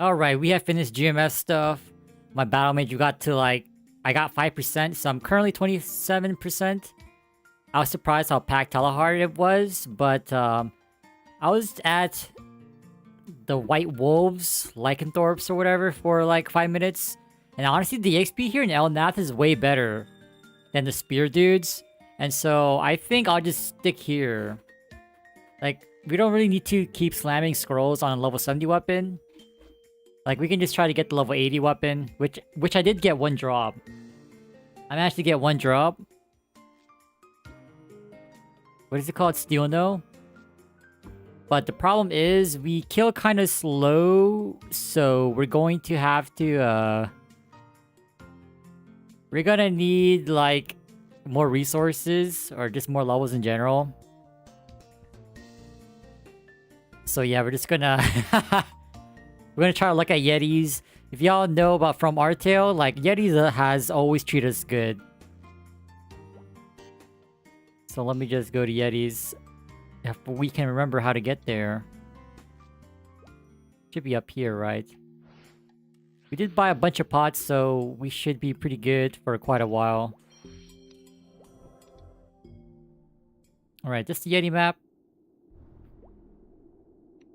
Alright, we have finished GMS stuff. My battle mage, you got to like... I got 5%, so I'm currently 27%. I was surprised how packed hard it was, but I was at the White Wolves, Lycanthropes or whatever for like 5 minutes. And honestly, the XP here in Elnath is way better than the Spear dudes. And so I think I'll just stick here. Like, we don't really need to keep slamming scrolls on a level 70 weapon. Like, we can just try to get the level 80 weapon, which I did get one drop. I managed to get one drop. What is it called? Steel No? But the problem is, we kill kind of slow, so we're going to have to, we're gonna need, like, more resources, or just more levels in general. So yeah, we're just gonna... We're gonna try to look at Yetis. If y'all know about From Artale, like, Yetis has always treated us good. So let me just go to Yetis. If we can remember how to get there. Should be up here, right? We did buy a bunch of pots, so we should be pretty good for quite a while. Alright, this is the Yeti map.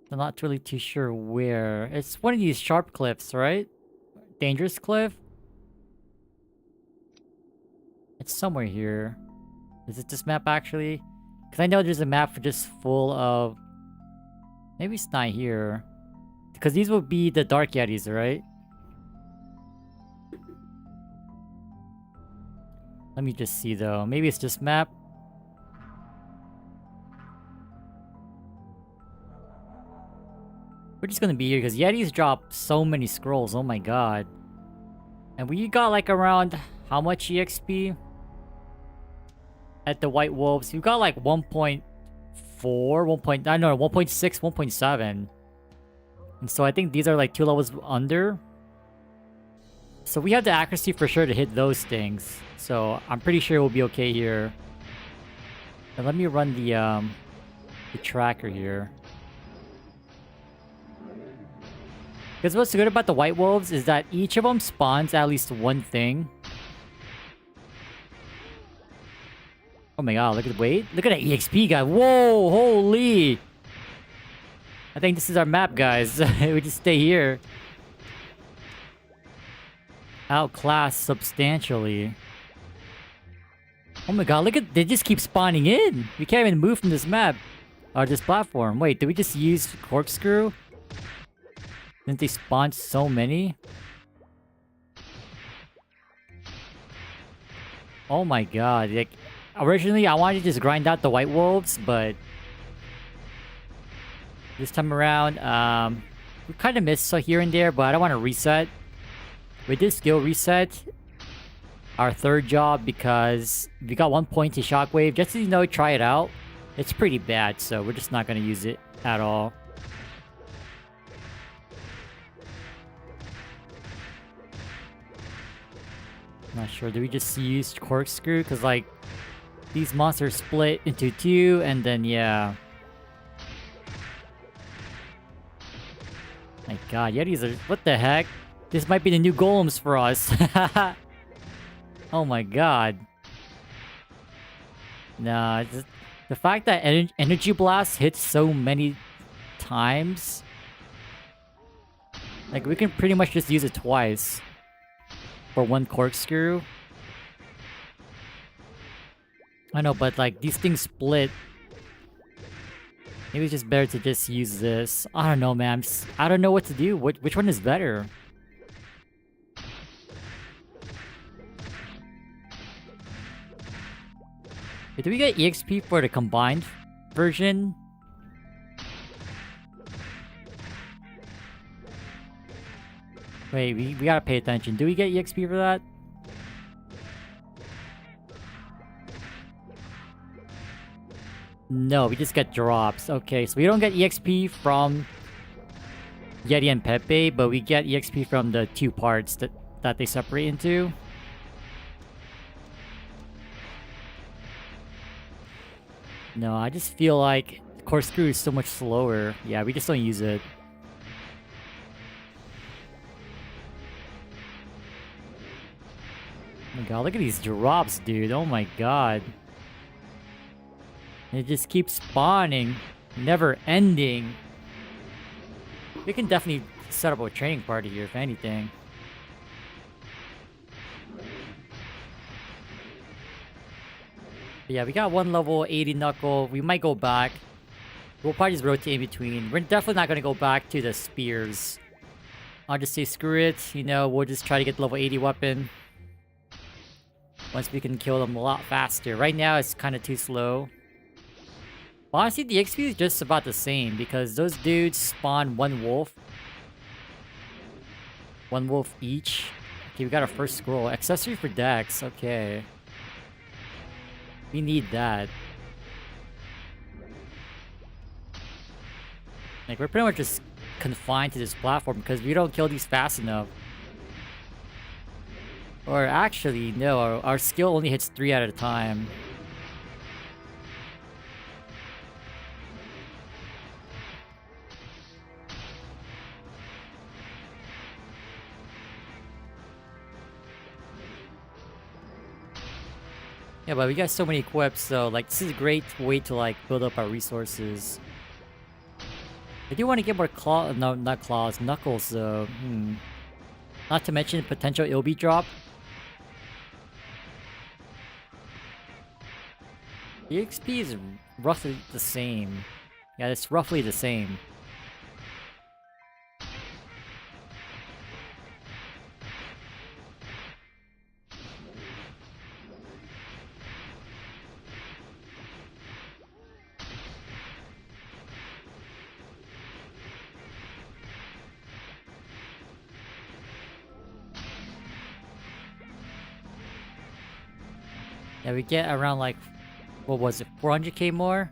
I'm not really too sure where. It's one of these sharp cliffs, right? Dangerous cliff? It's somewhere here. Is it this map actually? Because I know there's a map for just full of... Maybe it's not here. Because these will be the Dark Yetis, right? Let me just see though. Maybe it's this map. We're just gonna be here because Yetis drop so many scrolls, oh my god. And we got like around how much EXP? At the White Wolves, we got like 1.4, 1.6, 1.7. And so I think these are like 2 levels under. So we have the accuracy for sure to hit those things. So I'm pretty sure we'll be okay here. And let me run the tracker here. Because what's good about the White Wolves is that each of them spawns at least one thing. Oh my god, look at look at that EXP guy. Whoa, holy! I think this is our map, guys. We just stay here. Outclassed substantially. Oh my god, look at... They just keep spawning in! We can't even move from this map. Or this platform. Wait, did we just use Corkscrew? Didn't they spawn so many? Oh my god, like... Originally, I wanted to just grind out the White Wolves, but... This time around, we kind of missed here and there, but I don't want to reset. We did skill reset our third job because we got 1 point to Shockwave. Just so you know, try it out. It's pretty bad, so we're just not going to use it at all. Not sure. Do we just use Corkscrew? Because, like, these monsters split into 2, and then, yeah. My god, Yetis are... What the heck? This might be the new golems for us. Oh my god. Nah, just, the fact that Energy Blast hits so many times... Like, we can pretty much just use it twice. For 1 Corkscrew. I know, but like, these things split. Maybe it's just better to just use this. I don't know, man. I don't know what to do. Which one is better? Wait, do we get EXP for the combined version? Wait, we gotta pay attention. Do we get EXP for that? No, we just get drops. Okay, so we don't get EXP from Yeti and Pepe, but we get EXP from the 2 parts that they separate into. No, I just feel like... Corkscrew is so much slower. Yeah, we just don't use it. Oh my god, look at these drops, dude. Oh my god. It just keeps spawning. Never ending. We can definitely set up a training party here, if anything. But yeah, we got one level 80 knuckle. We might go back. We'll probably just rotate in between. We're definitely not going to go back to the spears. I'll just say screw it. You know, we'll just try to get the level 80 weapon. Once we can kill them a lot faster. Right now, it's kind of too slow. Honestly, the XP is just about the same because those dudes spawn one wolf. One wolf each. Okay, we got our first scroll. Accessory for Dex. Okay. We need that. Like, we're pretty much just confined to this platform because we don't kill these fast enough. Or actually, no, our skill only hits 3 at a time. Yeah, but we got so many equips, so like this is a great way to like build up our resources. I do want to get more no, not claws, knuckles though. Not to mention potential Ilby drop. The XP is roughly the same. Yeah, it's roughly the same. Yeah, we get around like, what was it, 400k more?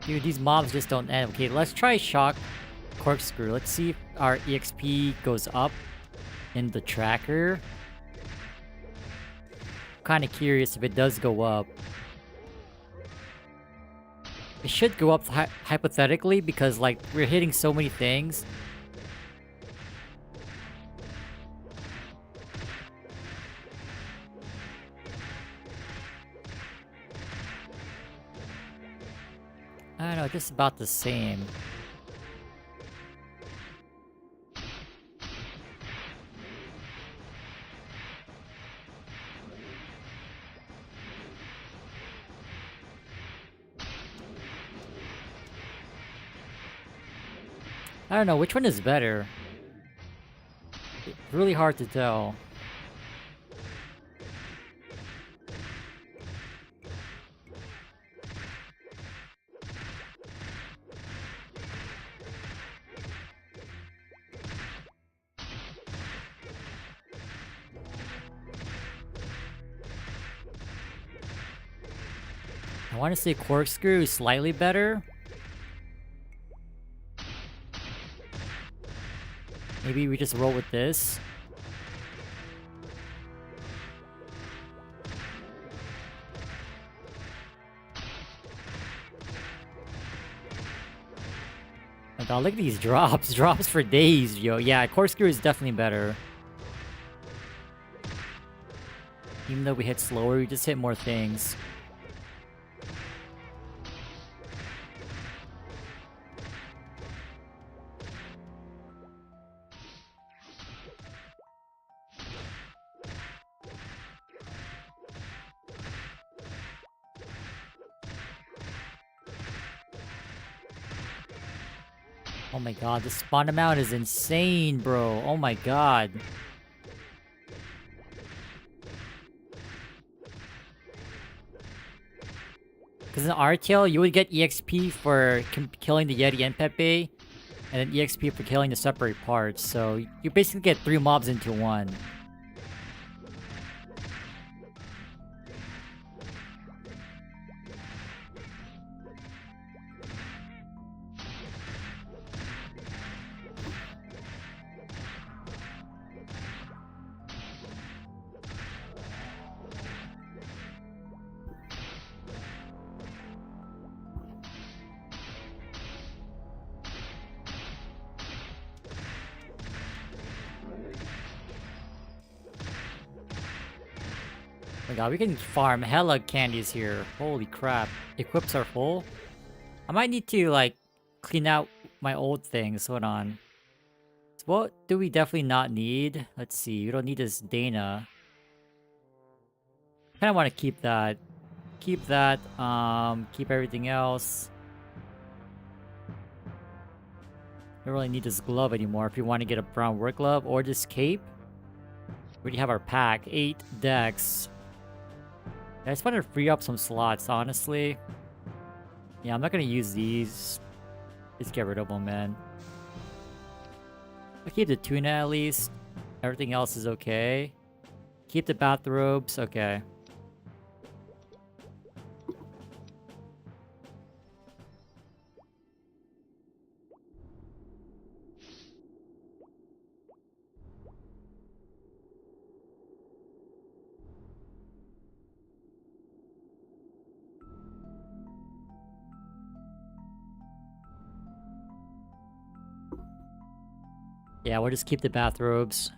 Dude, these mobs just don't end. Okay, let's try Shock Corkscrew. Let's see if our EXP goes up in the tracker. Kind of curious if it does go up. It should go up hypothetically because like we're hitting so many things. I don't know, just about the same. I don't know, which one is better? It's really hard to tell. I want to say Corkscrew is slightly better. Maybe we just roll with this. Oh god, look at these drops. Drops for days, yo. Yeah, Corkscrew is definitely better. Even though we hit slower, we just hit more things. Oh my god, the spawn amount is insane, bro. Oh my god. Because in RTL, you would get EXP for killing the Yeti and Pepe, and then EXP for killing the separate parts. So you basically get 3 mobs into one. my god, we can farm hella candies here. Holy crap. Equips are full. I might need to, like, clean out my old things. Hold on. So what do we definitely not need? Let's see. We don't need this Dana. Kinda want to keep that. Keep that. Keep everything else. Don't really need this glove anymore if you want to get a brown work glove or this cape. We already have our pack. 8 decks. I just want to free up some slots, honestly. Yeah, I'm not gonna use these. Just get rid of them, man. I'll keep the tuna at least. Everything else is okay. Keep the bathrobes. Okay. Yeah, we'll just keep the bathrobes.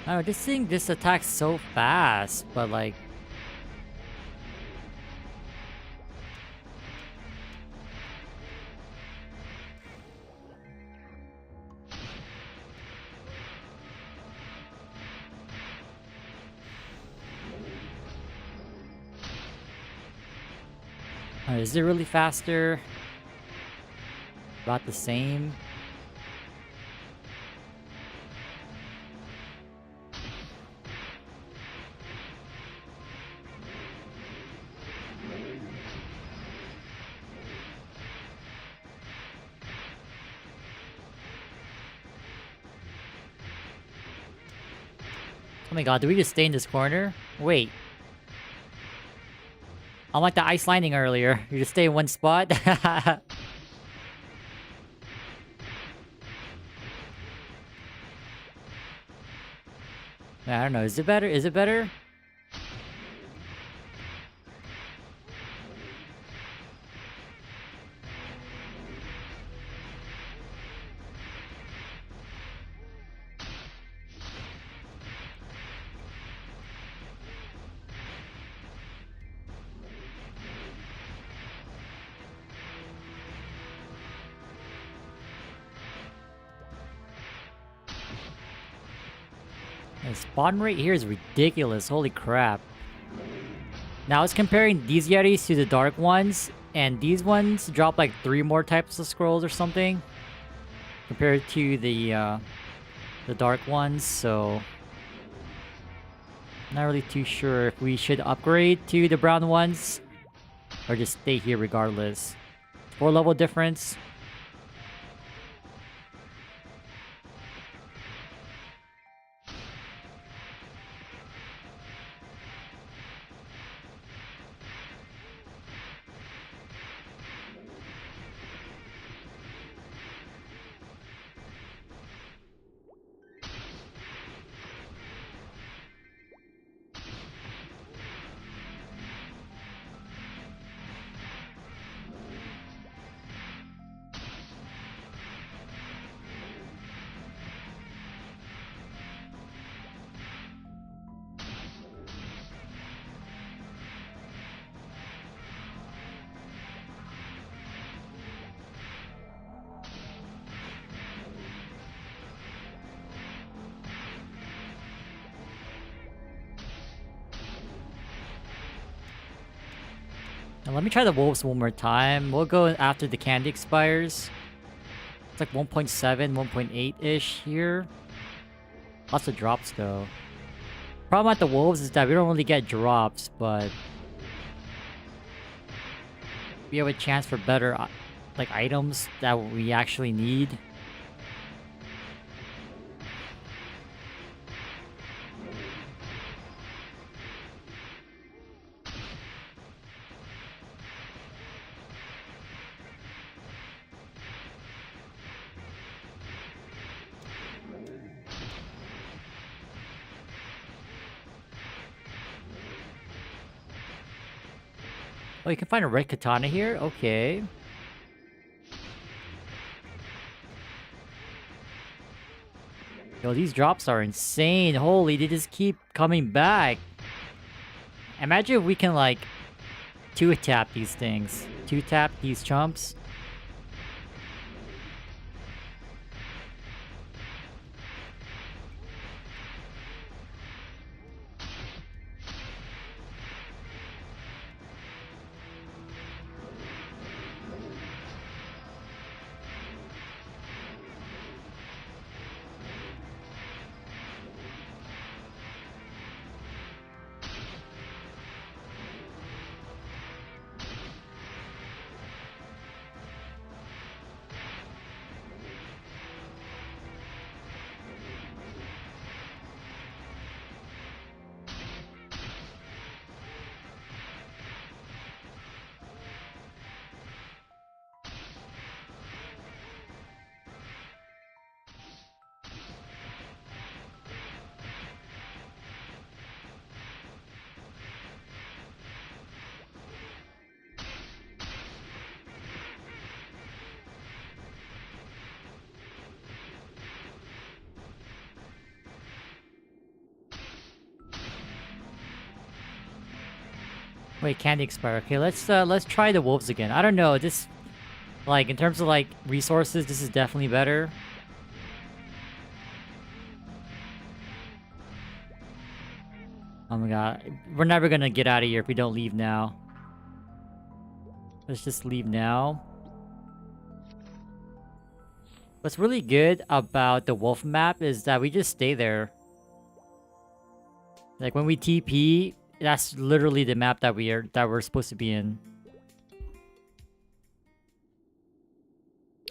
I don't know, this thing just attacks so fast, but like... is it really faster? About the same? Oh my god, do we just stay in this corner? Wait. Unlike the ice lining earlier, you just stay in one spot? I don't know, is it better? Is it better? The spawn rate here is ridiculous, holy crap. Now I was comparing these Yetis to the dark ones, and these ones drop like 3 more types of scrolls or something compared to the dark ones, so not really too sure if we should upgrade to the brown ones or just stay here regardless. 4 level difference. Now let me try the wolves one more time. We'll go after the candy expires. It's like 1.7, 1.8-ish here. Lots of drops though. Problem at the wolves is that we don't really get drops, but we have a chance for better like items that we actually need. Oh, you can find a red katana here? Okay. Yo, these drops are insane. Holy, they just keep coming back. Imagine if we can, like, two-tap these things. Two-tap these chumps. Wait, candy expire. Okay, let's try the wolves again. I don't know, this, like, in terms of, like, resources, this is definitely better. Oh my god. We're never gonna get out of here if we don't leave now. Let's just leave now. What's really good about the wolf map is that we just stay there. Like, when we TP, that's literally the map that we're supposed to be in.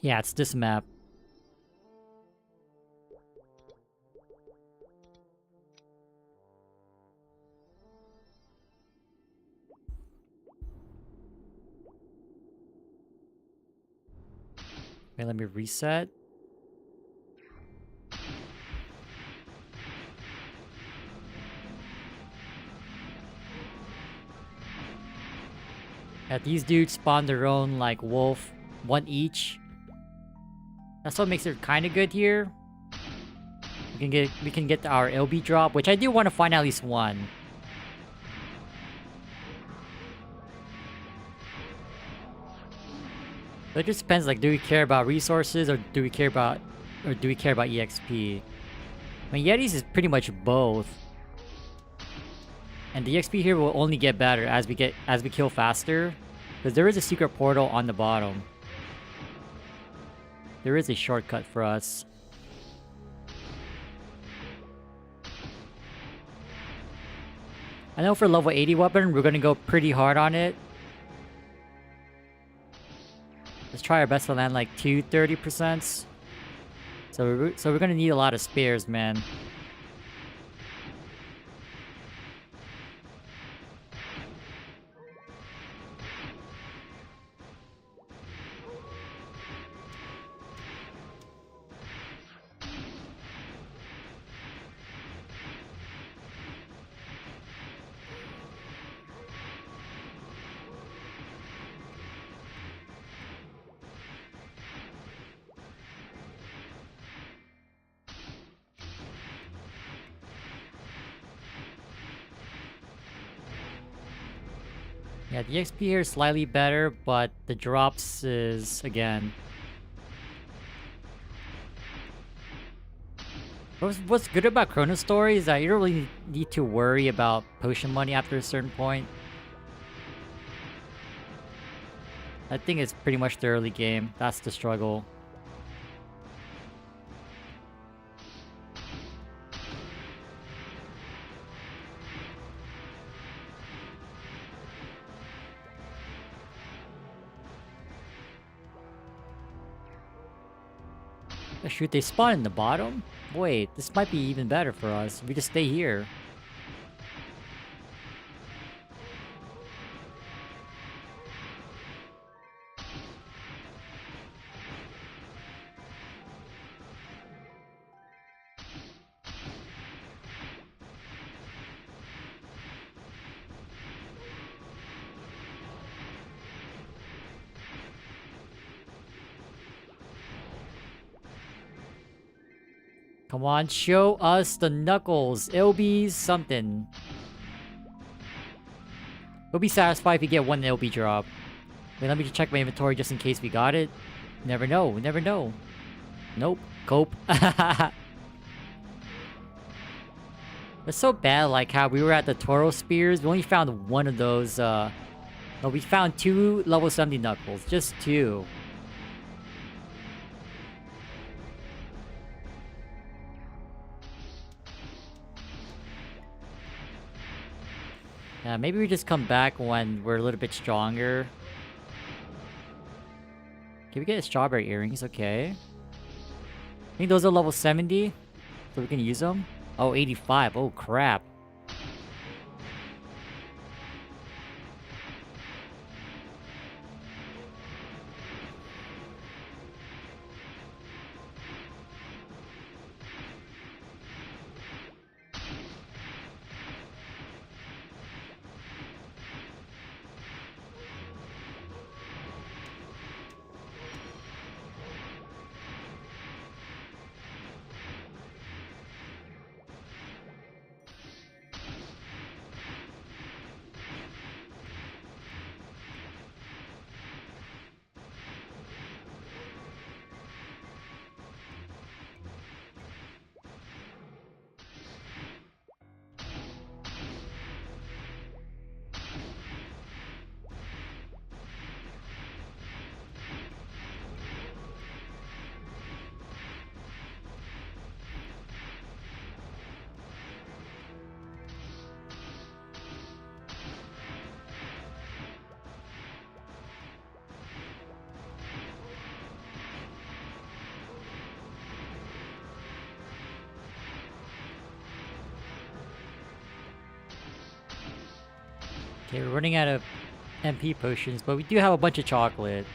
Yeah, it's this map. Okay, let me reset. Yeah, these dudes spawn their own, like, wolf. One each. That's what makes it kind of good here. We can get our LB drop, which I do want to find at least one. But it just depends, like, do we care about resources or do we care about EXP? I mean, Yetis is pretty much both. And the EXP here will only get better as we kill faster. Because there is a secret portal on the bottom. There is a shortcut for us. I know for level 80 weapon, we're gonna go pretty hard on it. Let's try our best to land like 230%. So we're gonna need a lot of spares, man. Yeah, the XP here is slightly better, but the drops is, again... What's good about Chrono Story is that you don't really need to worry about potion money after a certain point. I think it's pretty much the early game. That's the struggle. Oh, shoot, they spawn in the bottom? Wait, this might be even better for us if we just stay here. Come on, show us the knuckles. It'll be something. We'll be satisfied if we get one LB drop. Wait, let me just check my inventory just in case we got it. Never know, we never know. Nope. Cope. It's so bad, like how we were at the Toro Spears. We only found one of those, no, we found 2 level 70 knuckles. Just 2. Yeah, maybe we just come back when we're a little bit stronger. Can we get strawberry earrings? Okay. I think those are level 70. So we can use them. Oh, 85. Oh, crap. Okay, we're running out of MP potions, but we do have a bunch of chocolate.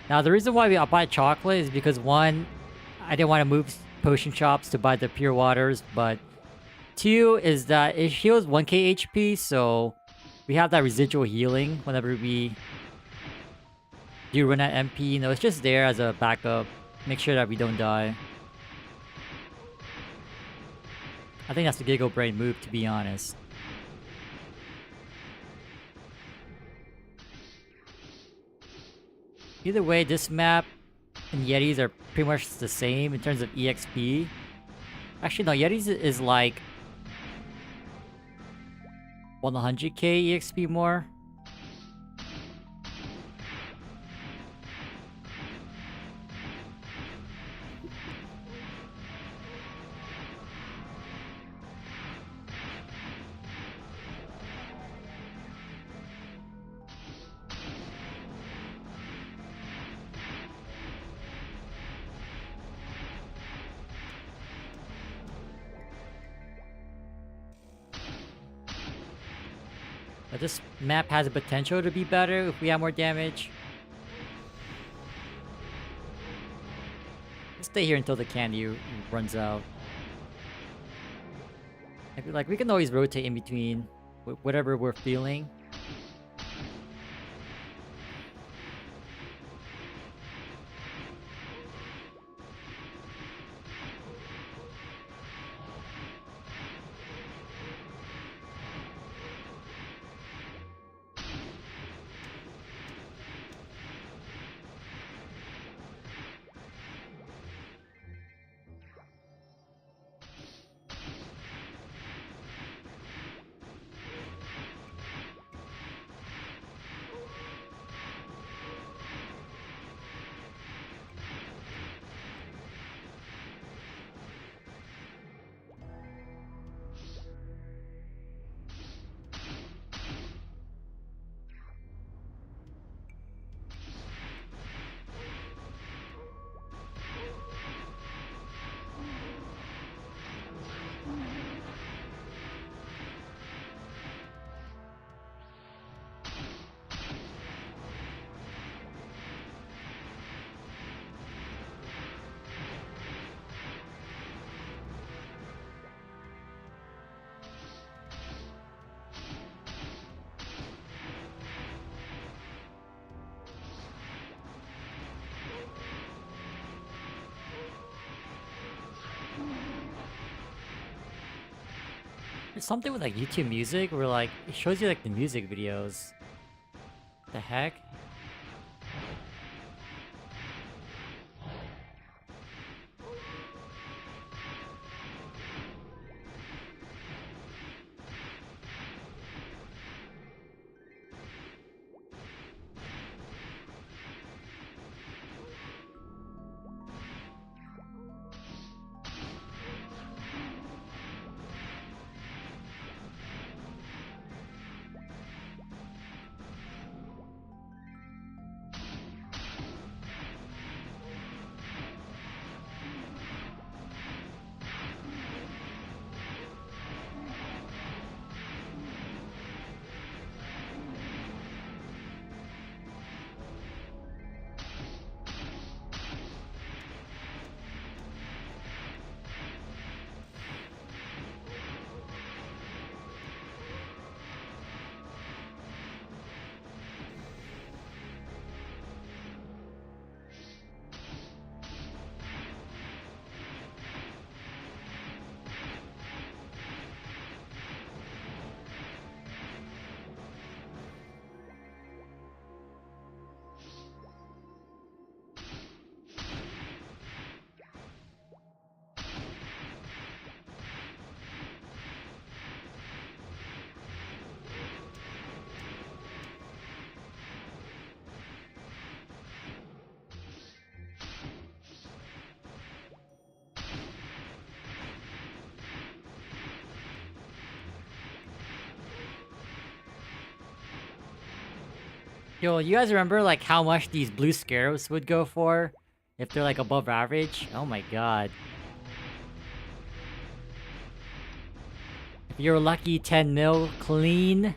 Now, the reason why I bought chocolate is because, one, I didn't want to move potion shops to buy the pure waters, but 2 is that it heals 1k HP, so we have that residual healing whenever we do run out MP. You know, it's just there as a backup. Make sure that we don't die. I think that's the Giggle Brain move, to be honest. Either way, this map and Yetis are pretty much the same in terms of EXP. Actually, no, Yetis is like 100k EXP more. But this map has the potential to be better if we have more damage. Let's stay here until the candy runs out. Like, we can always rotate in between whatever we're feeling. There's something with like YouTube Music where like it shows you like the music videos. The heck? Yo, you guys remember like how much these blue scarabs would go for? If they're like above average? Oh my god. If you're lucky 10 mil clean.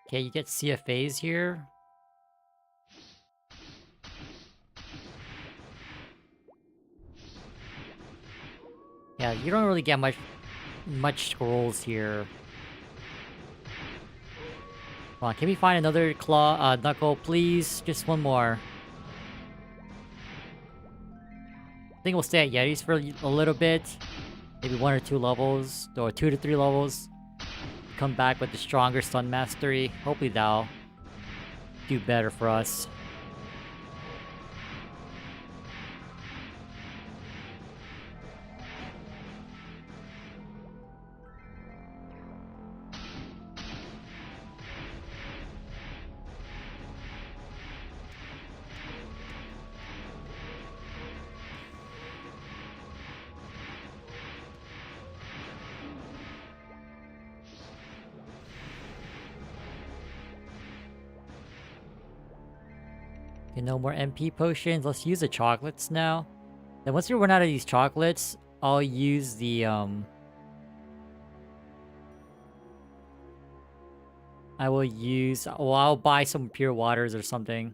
Okay, you get CFAs here. Yeah, you don't really get much scrolls here. Come on, can we find another knuckle, please? Just one more. I think we'll stay at Yetis for a little bit. Maybe 1 or 2 levels, or 2 to 3 levels. Come back with the stronger Stun Mastery. Hopefully that'll do better for us. Okay, no more MP potions. Let's use the chocolates now. Then once we run out of these chocolates, I'll use the I'll buy some pure waters or something.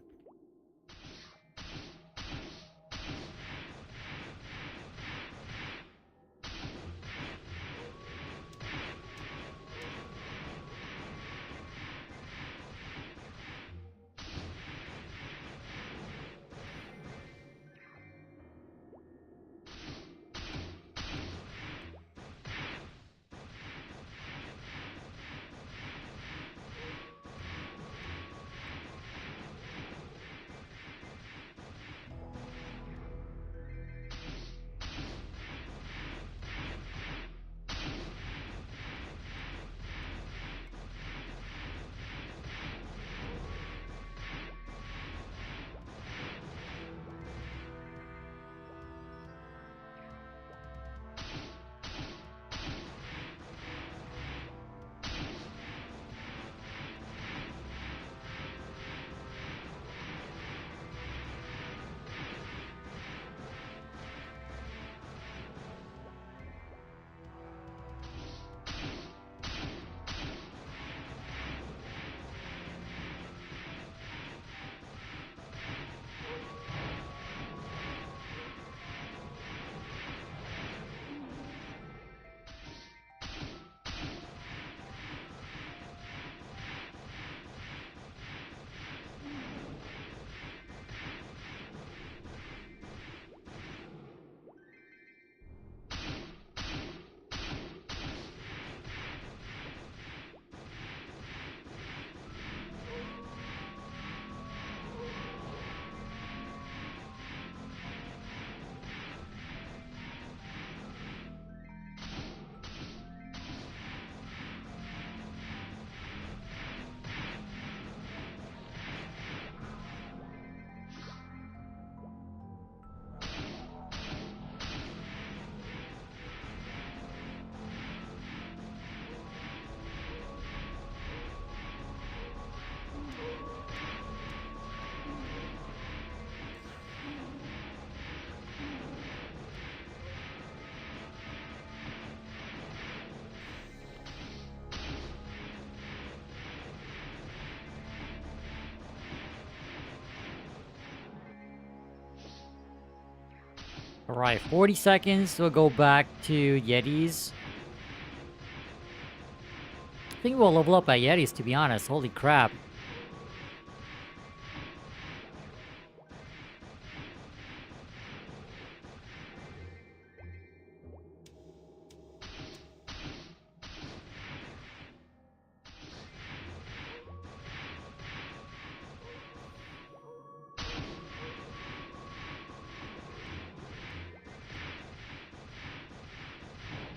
Alright, 40 seconds. We'll go back to Yetis. I think we'll level up at Yetis, to be honest. Holy crap.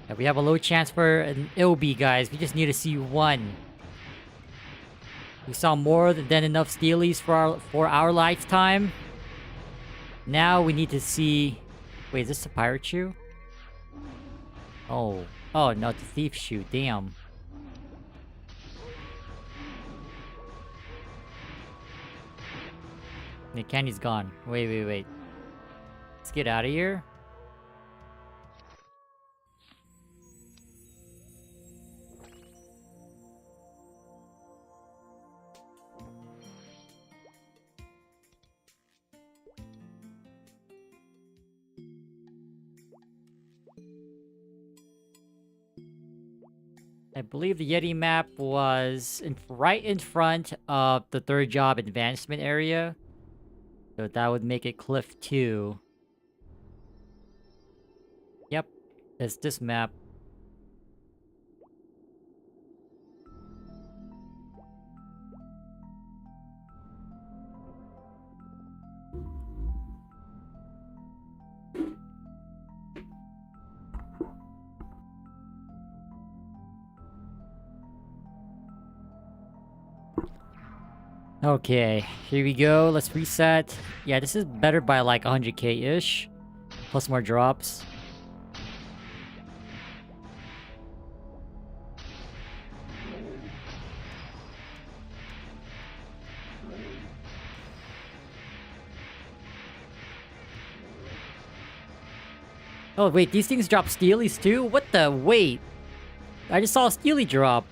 Yeah, we have a low chance for an Ilby, guys. We just need to see one. We saw more than enough Steelies for our lifetime. Now we need to see... Wait, is this a pirate shoe? Oh. Oh, no, it's a thief shoe. Damn. The candy's gone. Wait. Let's get out of here. I believe the Yeti map was right in front of the third job advancement area. So that would make it Cliff 2. Yep, it's this map. Okay, here we go. Let's reset. Yeah, this is better by like 100k-ish. Plus more drops. Oh wait, these things drop Steelies too? What the? Wait. I just saw a Steely drop.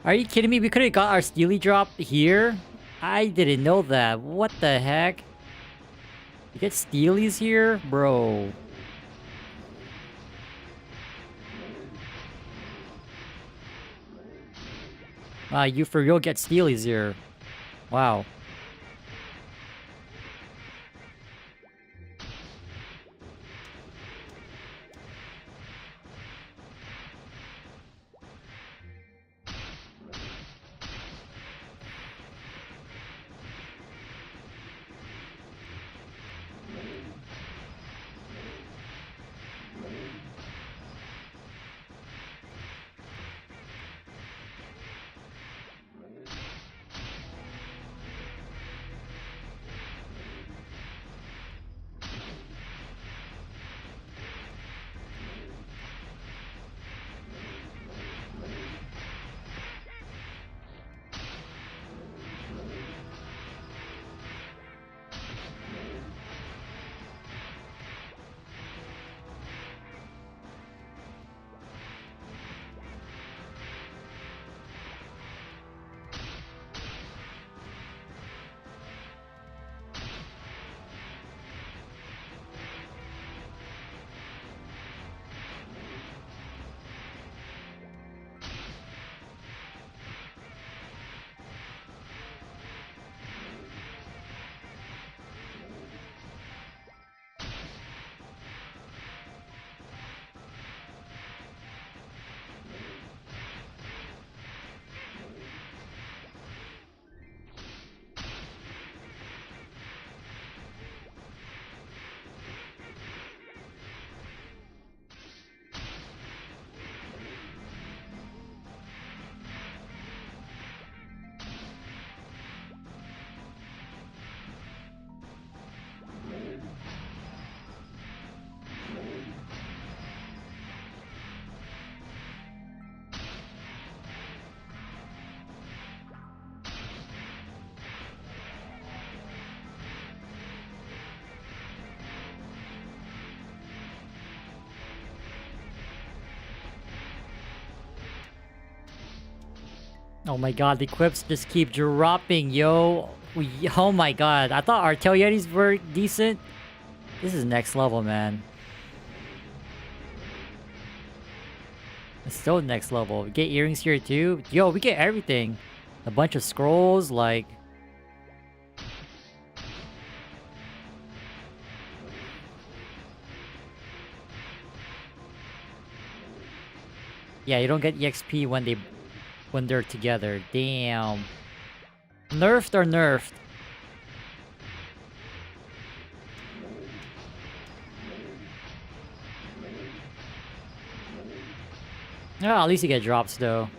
Are you kidding me? We could have got our Steely drop here? I didn't know that. What the heck? You get Steelies here? Bro. You for real get Steelies here. Wow. Oh my god, the equips just keep dropping, yo. Oh my god, I thought our tail yetis were decent. This is next level, man. It's still next level. We get earrings here too. Yo, we get everything. A bunch of scrolls, like... Yeah, you don't get EXP when they're together. Damn. Nerfed or nerfed? Oh, at least you get drops though.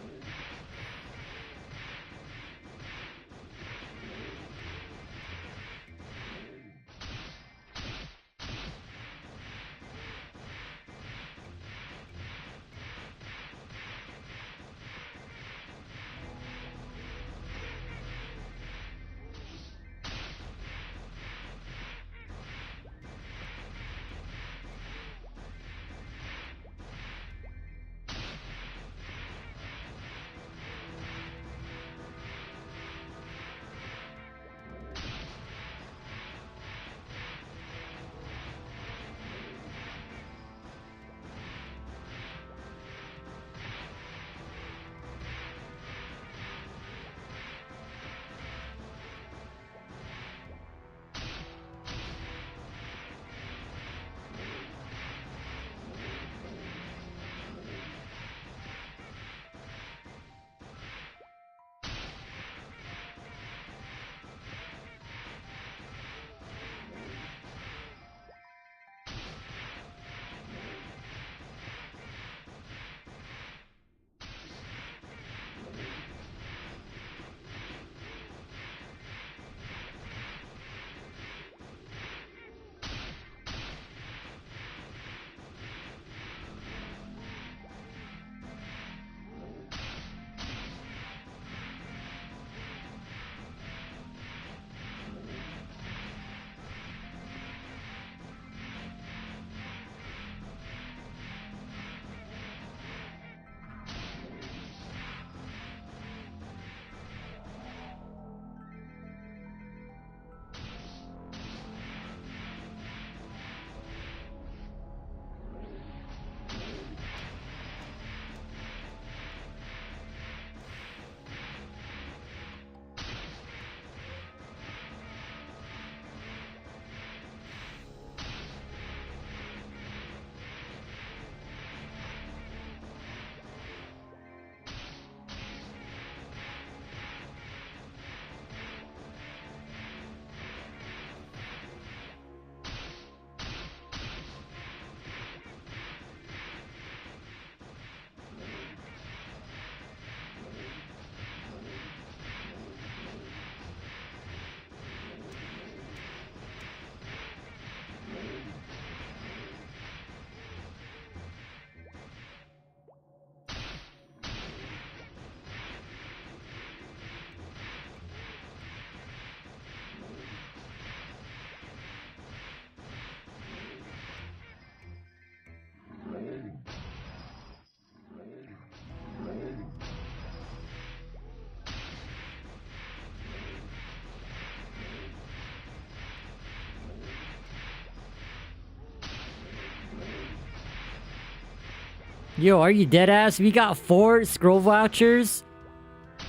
Yo, are you dead ass? We got 4 scroll vouchers.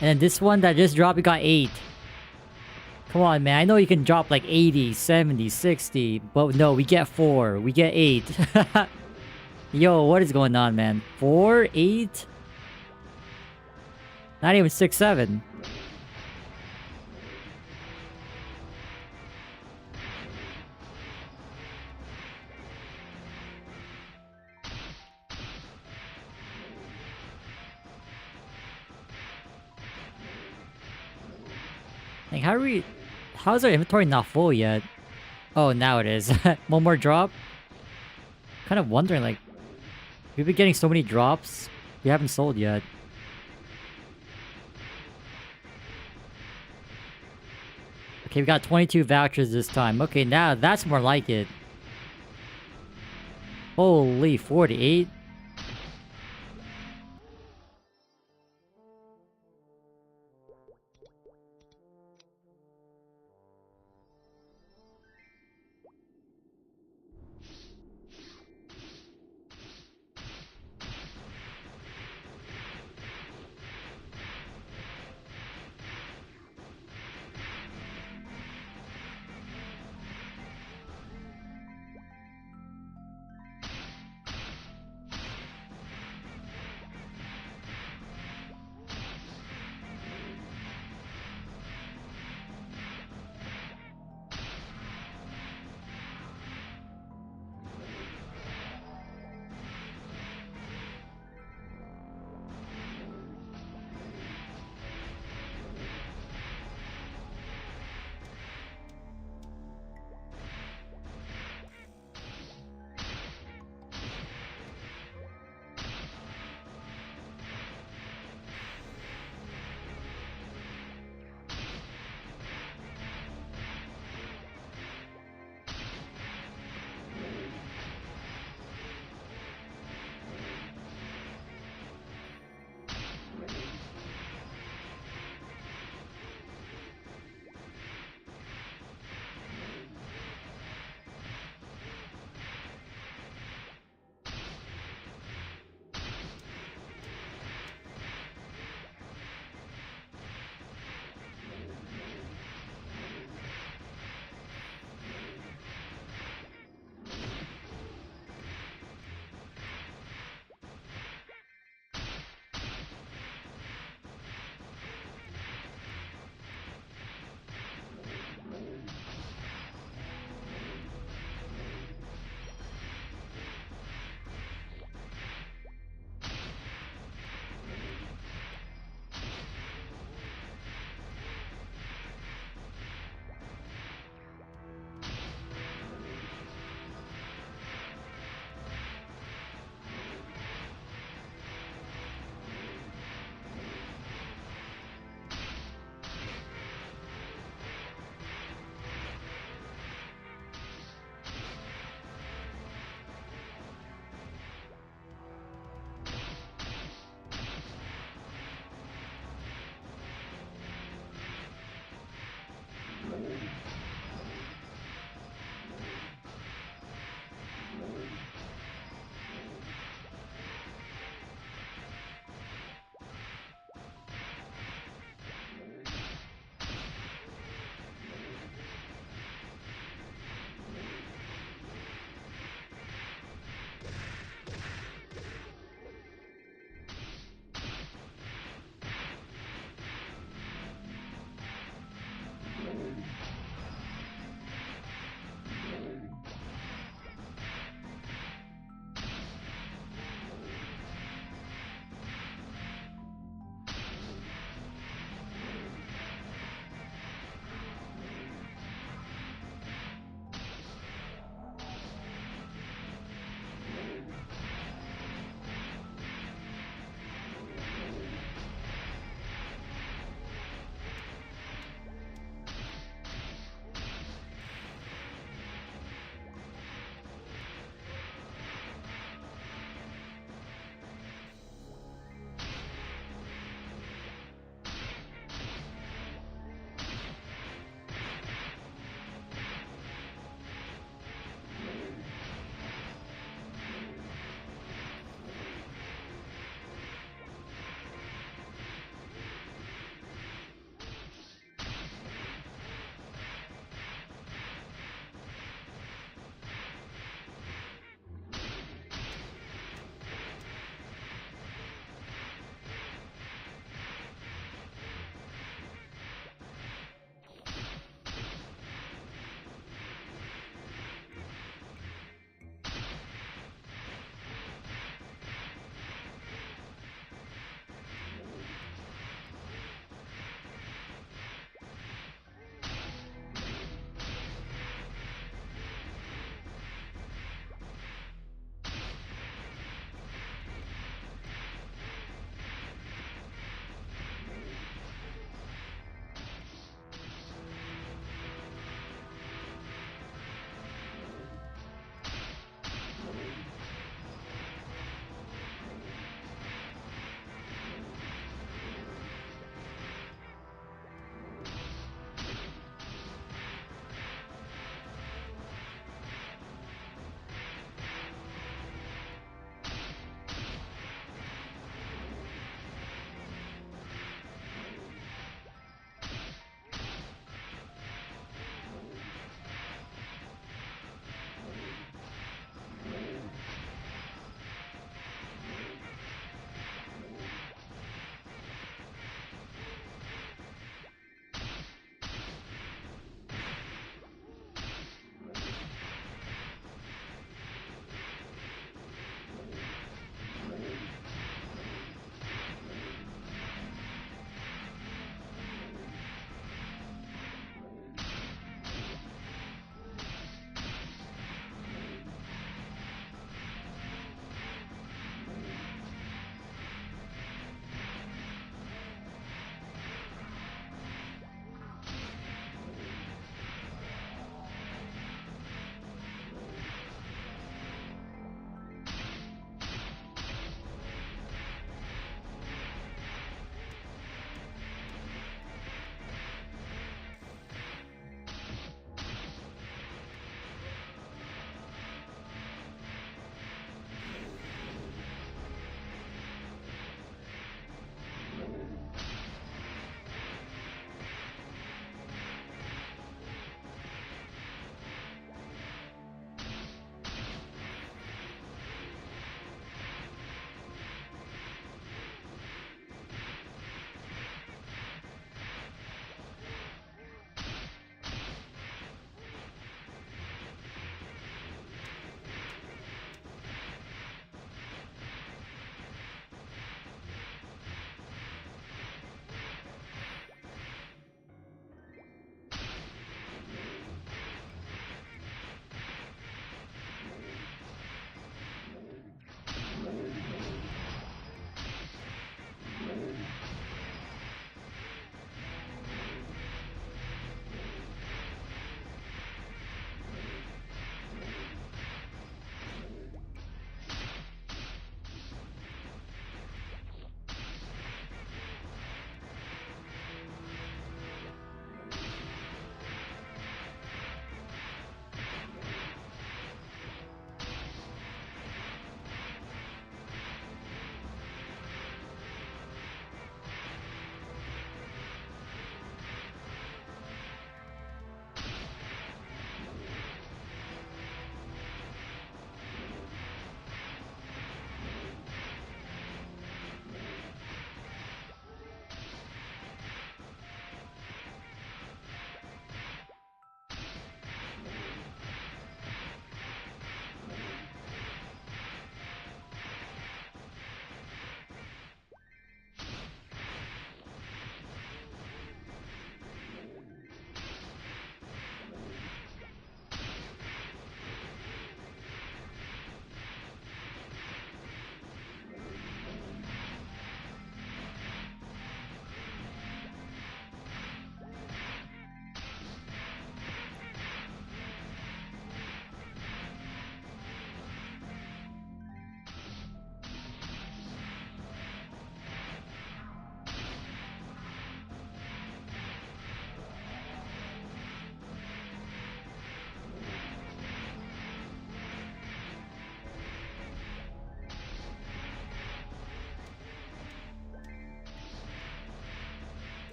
And then this one that just dropped, we got 8. Come on, man. I know you can drop like 80, 70, 60. But no, we get 4. We get 8. Yo, what is going on, man? 4? 8? Not even 6, 7. Like, how is our inventory not full yet? Oh, now it is. One more drop? Kind of wondering, like, we've been getting so many drops, we haven't sold yet. Okay, we got 22 vouchers this time. Okay, now that's more like it. Holy, 48?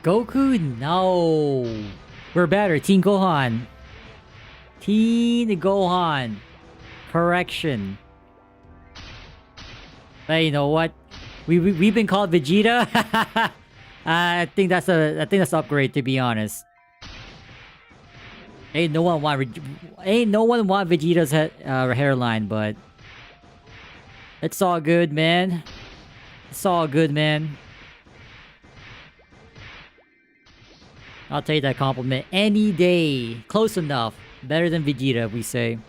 Goku? No. We're better. Teen Gohan. Teen Gohan. Correction. Hey, you know what? We've been called Vegeta. I think that's an upgrade, to be honest. Ain't no one want Vegeta's hairline, but it's all good, man. It's all good, man. I'll take that compliment any day. Close enough. Better than Vegeta, we say.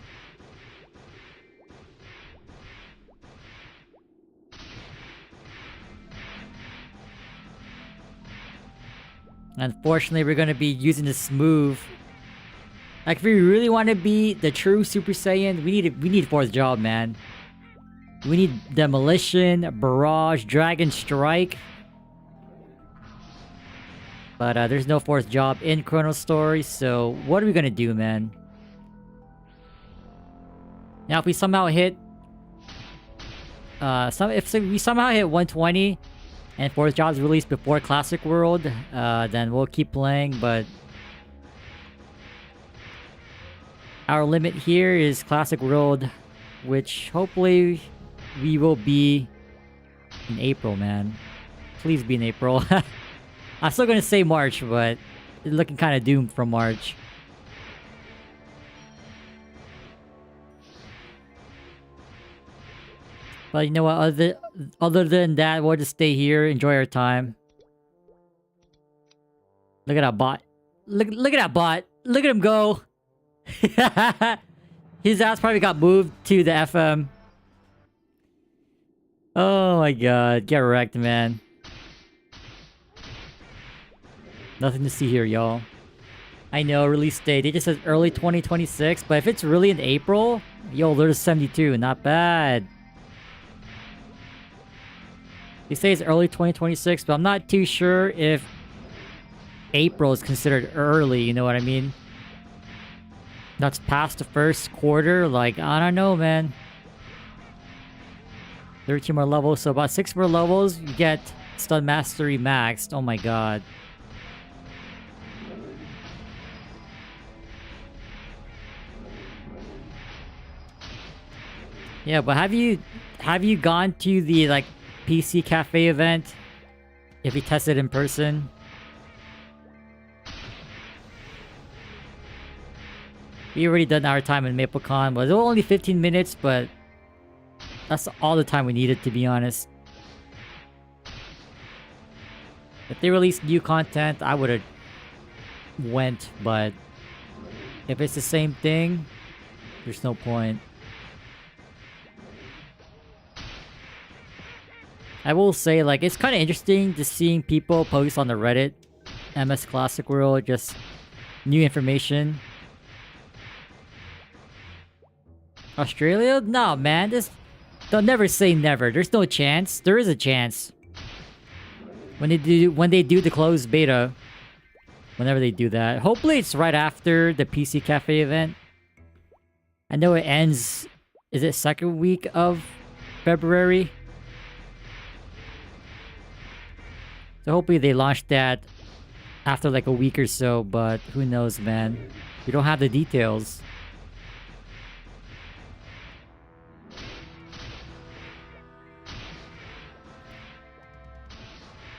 Unfortunately, we're gonna be using this move. Like, if we really want to be the true Super Saiyan, we need fourth job, man. We need Demolition, Barrage, Dragon Strike. But there's no fourth job in Chrono Story, so what are we gonna do, man? Now, if we somehow hit... if we somehow hit 120, and fourth job is released before Classic World, then we'll keep playing, but... Our limit here is Classic World, which hopefully we will be in April, man. Please be in April. I'm still gonna say March, but it's looking kind of doomed for March. But you know what? Other than that, we'll just stay here, enjoy our time. Look at that bot. Look at that bot. Look at him go. His ass probably got moved to the FM. Oh my god. Get wrecked, man. Nothing to see here, y'all. I know, release date. It just says early 2026, but if it's really in April, yo, there's 72. Not bad. They say it's early 2026, but I'm not too sure if April is considered early, you know what I mean? That's past the first quarter, like, I don't know, man. 13 more levels, so about 6 more levels, you get Stun Mastery maxed. Oh my god. Yeah, but have you gone to the, like, PC Cafe event? If you tested in person? We already done our time in MapleCon, but it was only 15 minutes, but that's all the time we needed, to be honest. If they released new content, I would've went, but if it's the same thing, there's no point. I will say, like, it's kind of interesting just seeing people post on the Reddit, MS Classic World, just new information. Australia? No, man. They'll never say never. There's no chance. There is a chance. When they do the closed beta. Whenever they do that. Hopefully it's right after the PC Cafe event. I know it ends... Is it second week of February? So hopefully they launch that after like a week or so, but who knows, man. We don't have the details.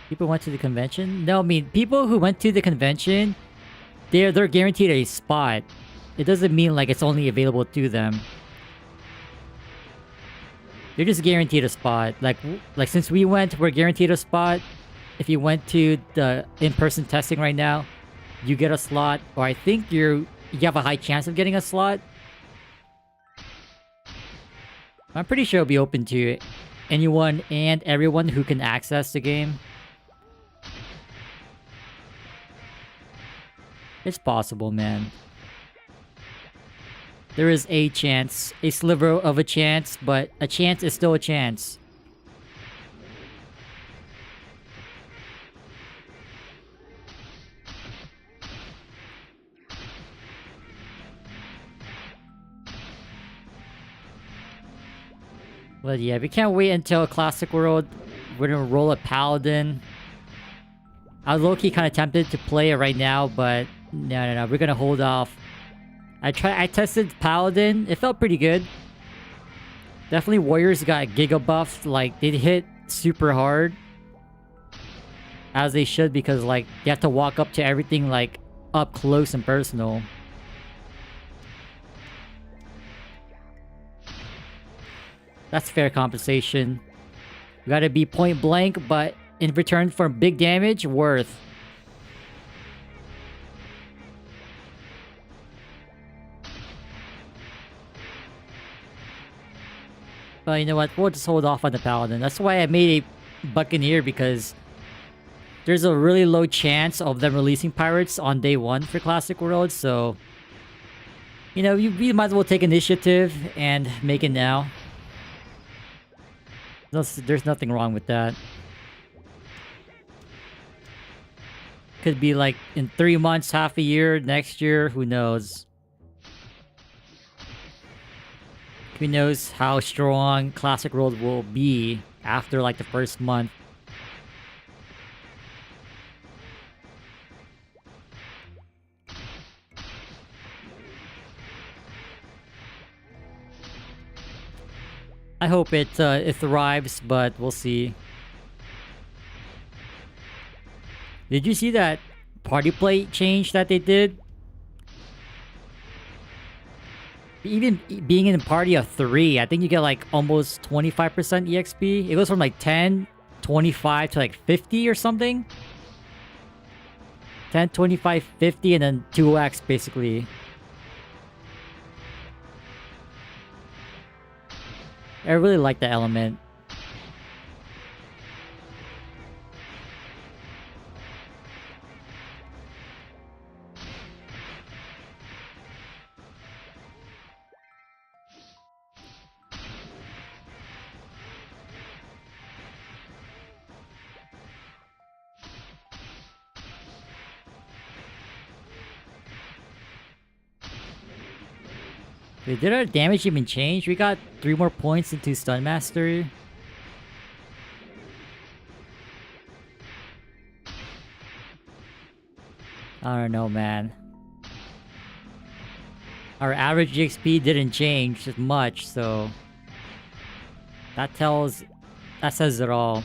People went to the convention? No, I mean, people who went to the convention, they're guaranteed a spot. It doesn't mean like it's only available to them. They're just guaranteed a spot. Like since we went, we're guaranteed a spot. If you went to the in-person testing right now, you get a slot, or I think you have a high chance of getting a slot. I'm pretty sure it'll be open to anyone and everyone who can access the game. It's possible, man. There is a chance. A sliver of a chance, but a chance is still a chance. But yeah, we can't wait until Classic World. We're gonna roll a Paladin. I was low-key kind of tempted to play it right now, but no. We're gonna hold off. I tested Paladin. It felt pretty good. Definitely Warriors got Giga buffed. Like, they hit super hard. As they should, because, like, you have to walk up to everything, like, up close and personal. That's fair compensation. We gotta be point blank, but in return for big damage, worth. But you know what? We'll just hold off on the Paladin. That's why I made a Buccaneer, because there's a really low chance of them releasing pirates on day 1 for Classic World, so... You know, we might as well take initiative and make it now. There's nothing wrong with that. Could be like in 3 months, half a year, next year, who knows? Who knows how strong Classic World will be after like the first month. I hope it thrives, but we'll see. Did you see that party plate change that they did? Even being in a party of 3, I think you get like almost 25% EXP. It goes from like 10, 25 to like 50 or something. 10, 25, 50, and then 2x basically. I really like the element. Wait, did our damage even change? We got 3 more points into Stun Mastery. I don't know, man. Our average EXP didn't change as much, so... That says it all.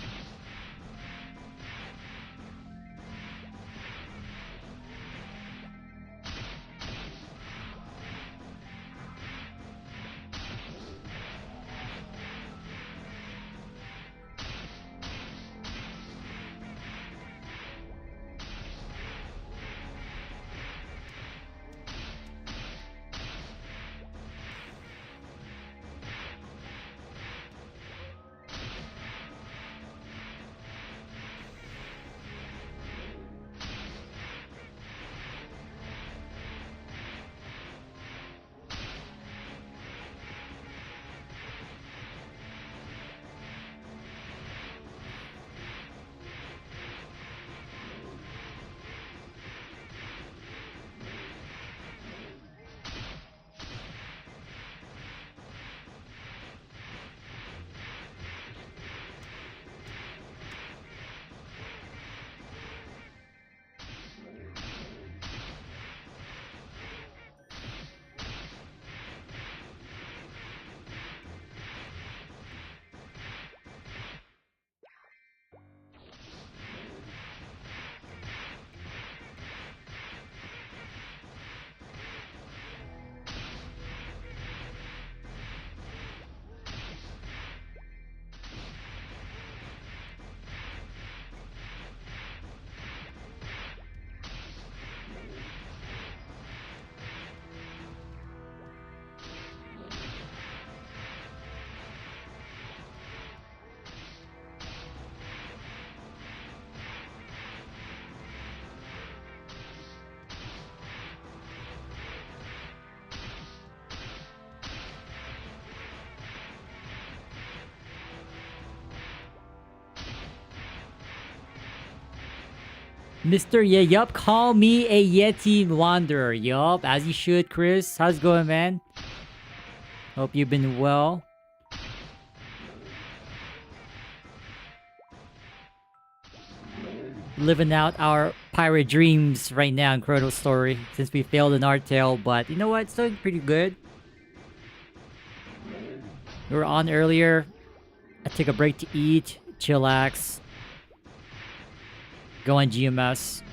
Mr. Yeah, yup, call me a Yeti Wanderer. Yup, as you should, Chris. How's it going, man? Hope you've been well. living out our pirate dreams right now in Chrono Story since we failed in Art Tale, but you know what? It's doing pretty good. We were on earlier. I took a break to eat, chillax, go on GMS.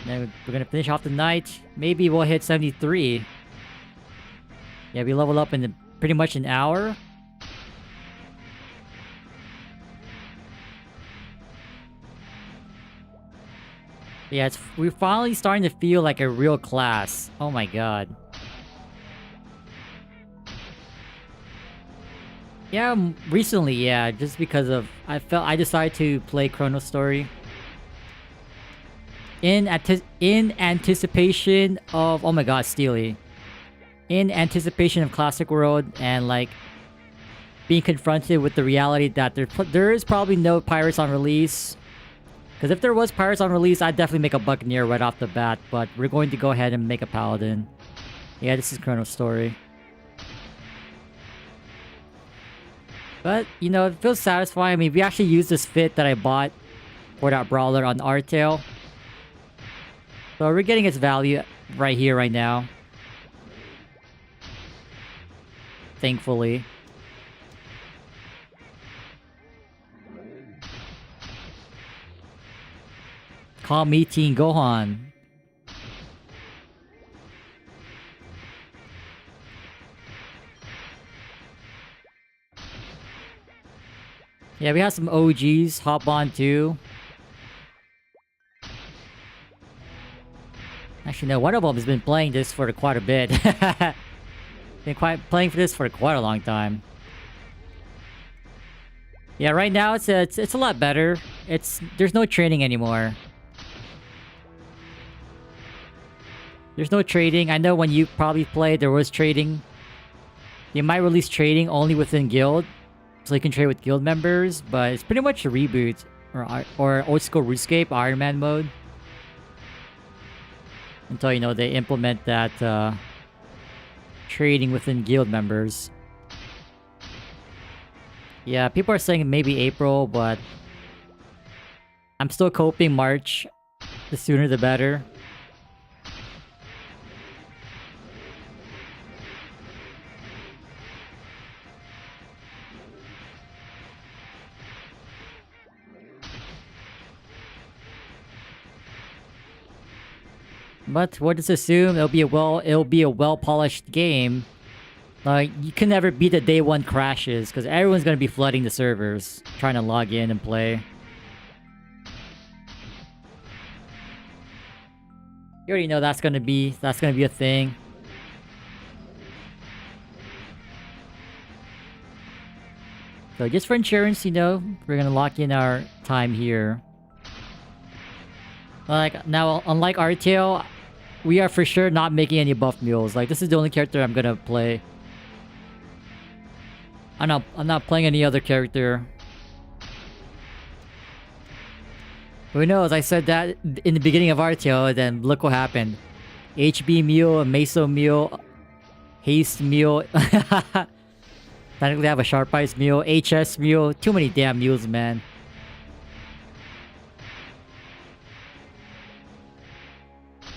Then we're gonna finish off the night. Maybe we'll hit 73. Yeah, we level up in pretty much an hour. Yeah, we're finally starting to feel like a real class. Oh my god. Yeah, recently, yeah, just because of I decided to play Chrono Story in anticipation of, oh my god, Steely. In anticipation of Classic World and like being confronted with the reality that there is probably no pirates on release. Because if there was pirates on release, I'd definitely make a Buccaneer right off the bat, but we're going to go ahead and make a Paladin. Yeah, this is Chrono Story. But, you know, it feels satisfying. I mean, we actually used this fit that I bought for that brawler on Art Tale. So we're getting its value right here, right now. Thankfully. Call me Teen Gohan. Yeah, we have some OGs hop on too. Actually, no, one of them has been playing this for quite a bit. Been playing for this for quite a long time. Yeah, right now it's a lot better. There's no training anymore. There's no trading. I know when you probably played, there was trading. They might release trading only within guild, so you can trade with guild members, but it's pretty much a reboot or old school RuneScape Iron Man mode. Until, you know, they implement that trading within guild members. Yeah, people are saying maybe April, but I'm still hoping March. The sooner the better. But what does assume it'll be a well polished game. Like, you can never beat the day one crashes because everyone's gonna be flooding the servers trying to log in and play. You already know that's gonna be a thing. So just for insurance, you know, we're gonna lock in our time here. Like, now, unlike RTL, we are for sure not making any buff mules. Like, this is the only character I'm gonna play. I'm not playing any other character. Who knows? I said that in the beginning of RTL, then look what happened. HB mule, Meso mule, Haste mule. Technically I have a Sharp Eyes mule, HS mule. Too many damn mules, man.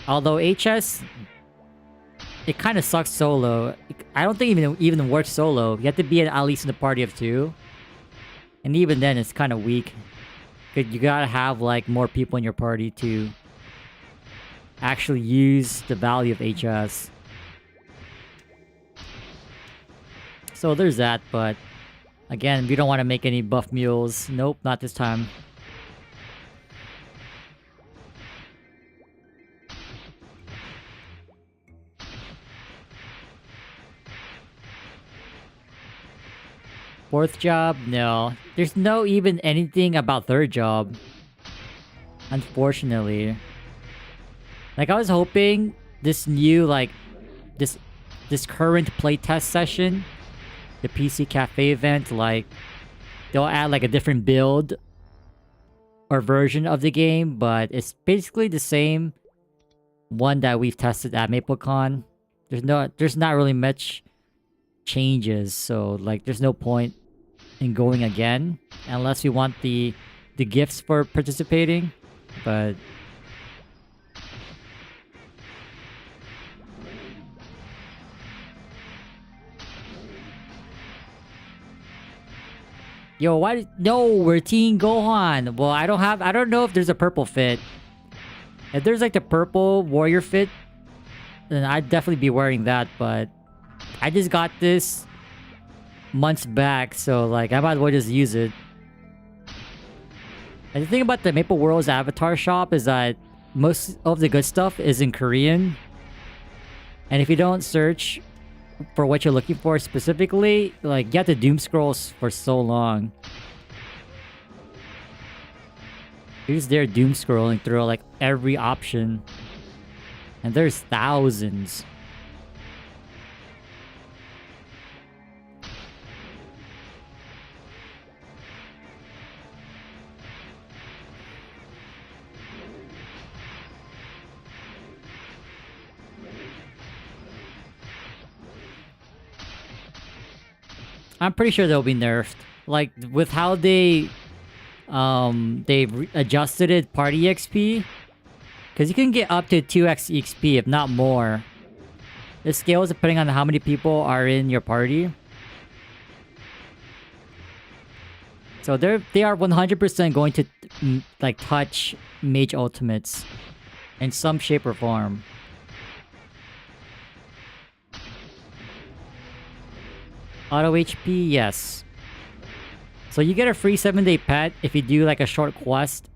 Although HS, it kind of sucks solo. I don't think even works solo. You have to be at least in a party of 2. And even then, it's kind of weak. You gotta have, like, more people in your party to actually use the value of HS. So there's that, but again, we don't want to make any buff mules. Nope, not this time. Fourth job? No. There's no even anything about third job. Unfortunately. Like, I was hoping this new, like, this current playtest session, the PC Cafe event, like, they'll add, like, a different build or version of the game, but it's basically the same one that we've tested at MapleCon. There's not really much changes, so like there's no point in going again unless we want the the gifts for participating, but yo, why? No, we're Team Gohan. Well, I don't know if there's a purple fit. If there's like the purple warrior fit, then I'd definitely be wearing that. But I just got this months back, so like I might as well just use it. And the thing about the Maple World's avatar shop is that most of the good stuff is in Korean. And if you don't search for what you're looking for specifically, like, you have to doom scrolls for so long. You're just there doom scrolling through like every option. And there's thousands. I'm pretty sure they'll be nerfed. Like, with how they've adjusted it party XP. Because you can get up to 2x XP, if not more. It scales depending on how many people are in your party. So they are 100% going to like touch mage ultimates in some shape or form. Auto HP, yes. So you get a free 7-day pet if you do like a short quest,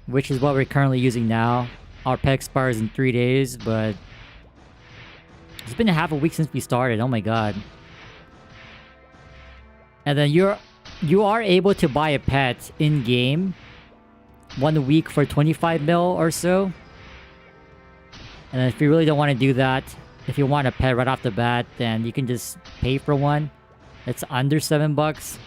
which is what we're currently using now. Our pet expires in 3 days, but it's been half a week since we started. Oh my god. And then you are able to buy a pet in game 1 week for 25 mil or so. And if you really don't want to do that, if you want a pet right off the bat, then you can just pay for one. It's under $7.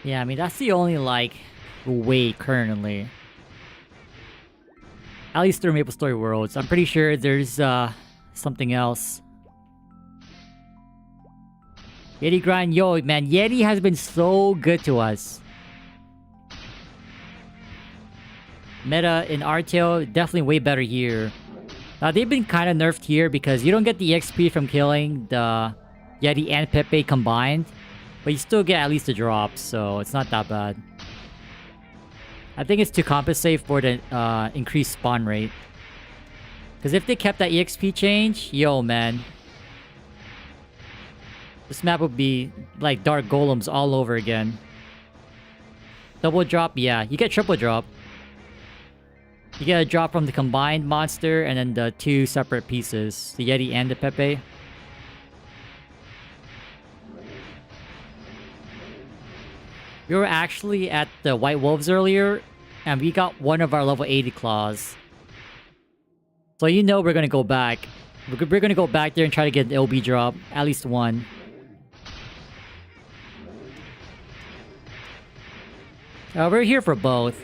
Yeah, I mean, that's the only, like, way currently. At least through Maple Story Worlds. I'm pretty sure there's, something else. Yeti grind. Yo, man, Yeti has been so good to us. Meta in Artale, definitely way better here. Now, they've been kind of nerfed here because you don't get the XP from killing the Yeti and Pepe combined. But you still get at least a drop, so it's not that bad. I think it's to compensate for the increased spawn rate. Because if they kept that EXP change, yo man. This map would be like Dark Golems all over again. Double drop, yeah. You get triple drop. You get a drop from the combined monster and then the 2 separate pieces. The Yeti and the Pepe. We were actually at the White Wolves earlier, and we got one of our level 80 claws. So you know we're gonna go back. We're gonna go back there and try to get an LB drop. At least one. We're here for both.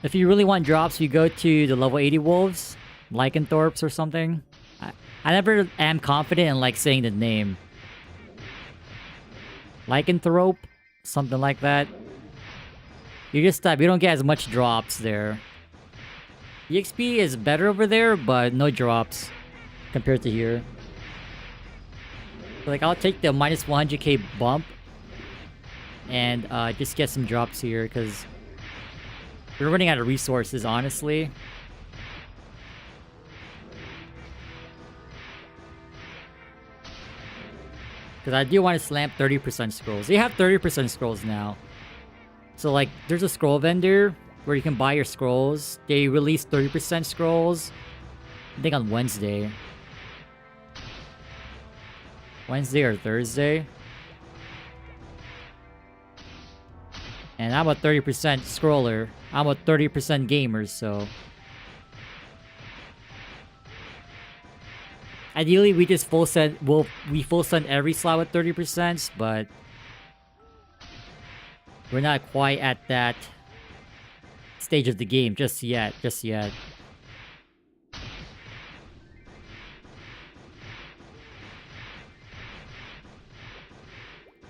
If you really want drops, you go to the level 80 Wolves. Lycanthropes or something. I never am confident in like saying the name. Lycanthrope? Something like that. You just we don't get as much drops there. EXP is better over there, but no drops compared to here. So, like, I'll take the minus 100k bump and just get some drops here because we're running out of resources, honestly. Because I do want to slam 30% scrolls. They have 30% scrolls now. So, like, there's a scroll vendor where you can buy your scrolls. They release 30% scrolls, I think on Wednesday. Wednesday or Thursday. And I'm a 30% scroller. I'm a 30% gamer, so... Ideally, we just full send... we full send every slot with 30%, but... We're not quite at that stage of the game just yet.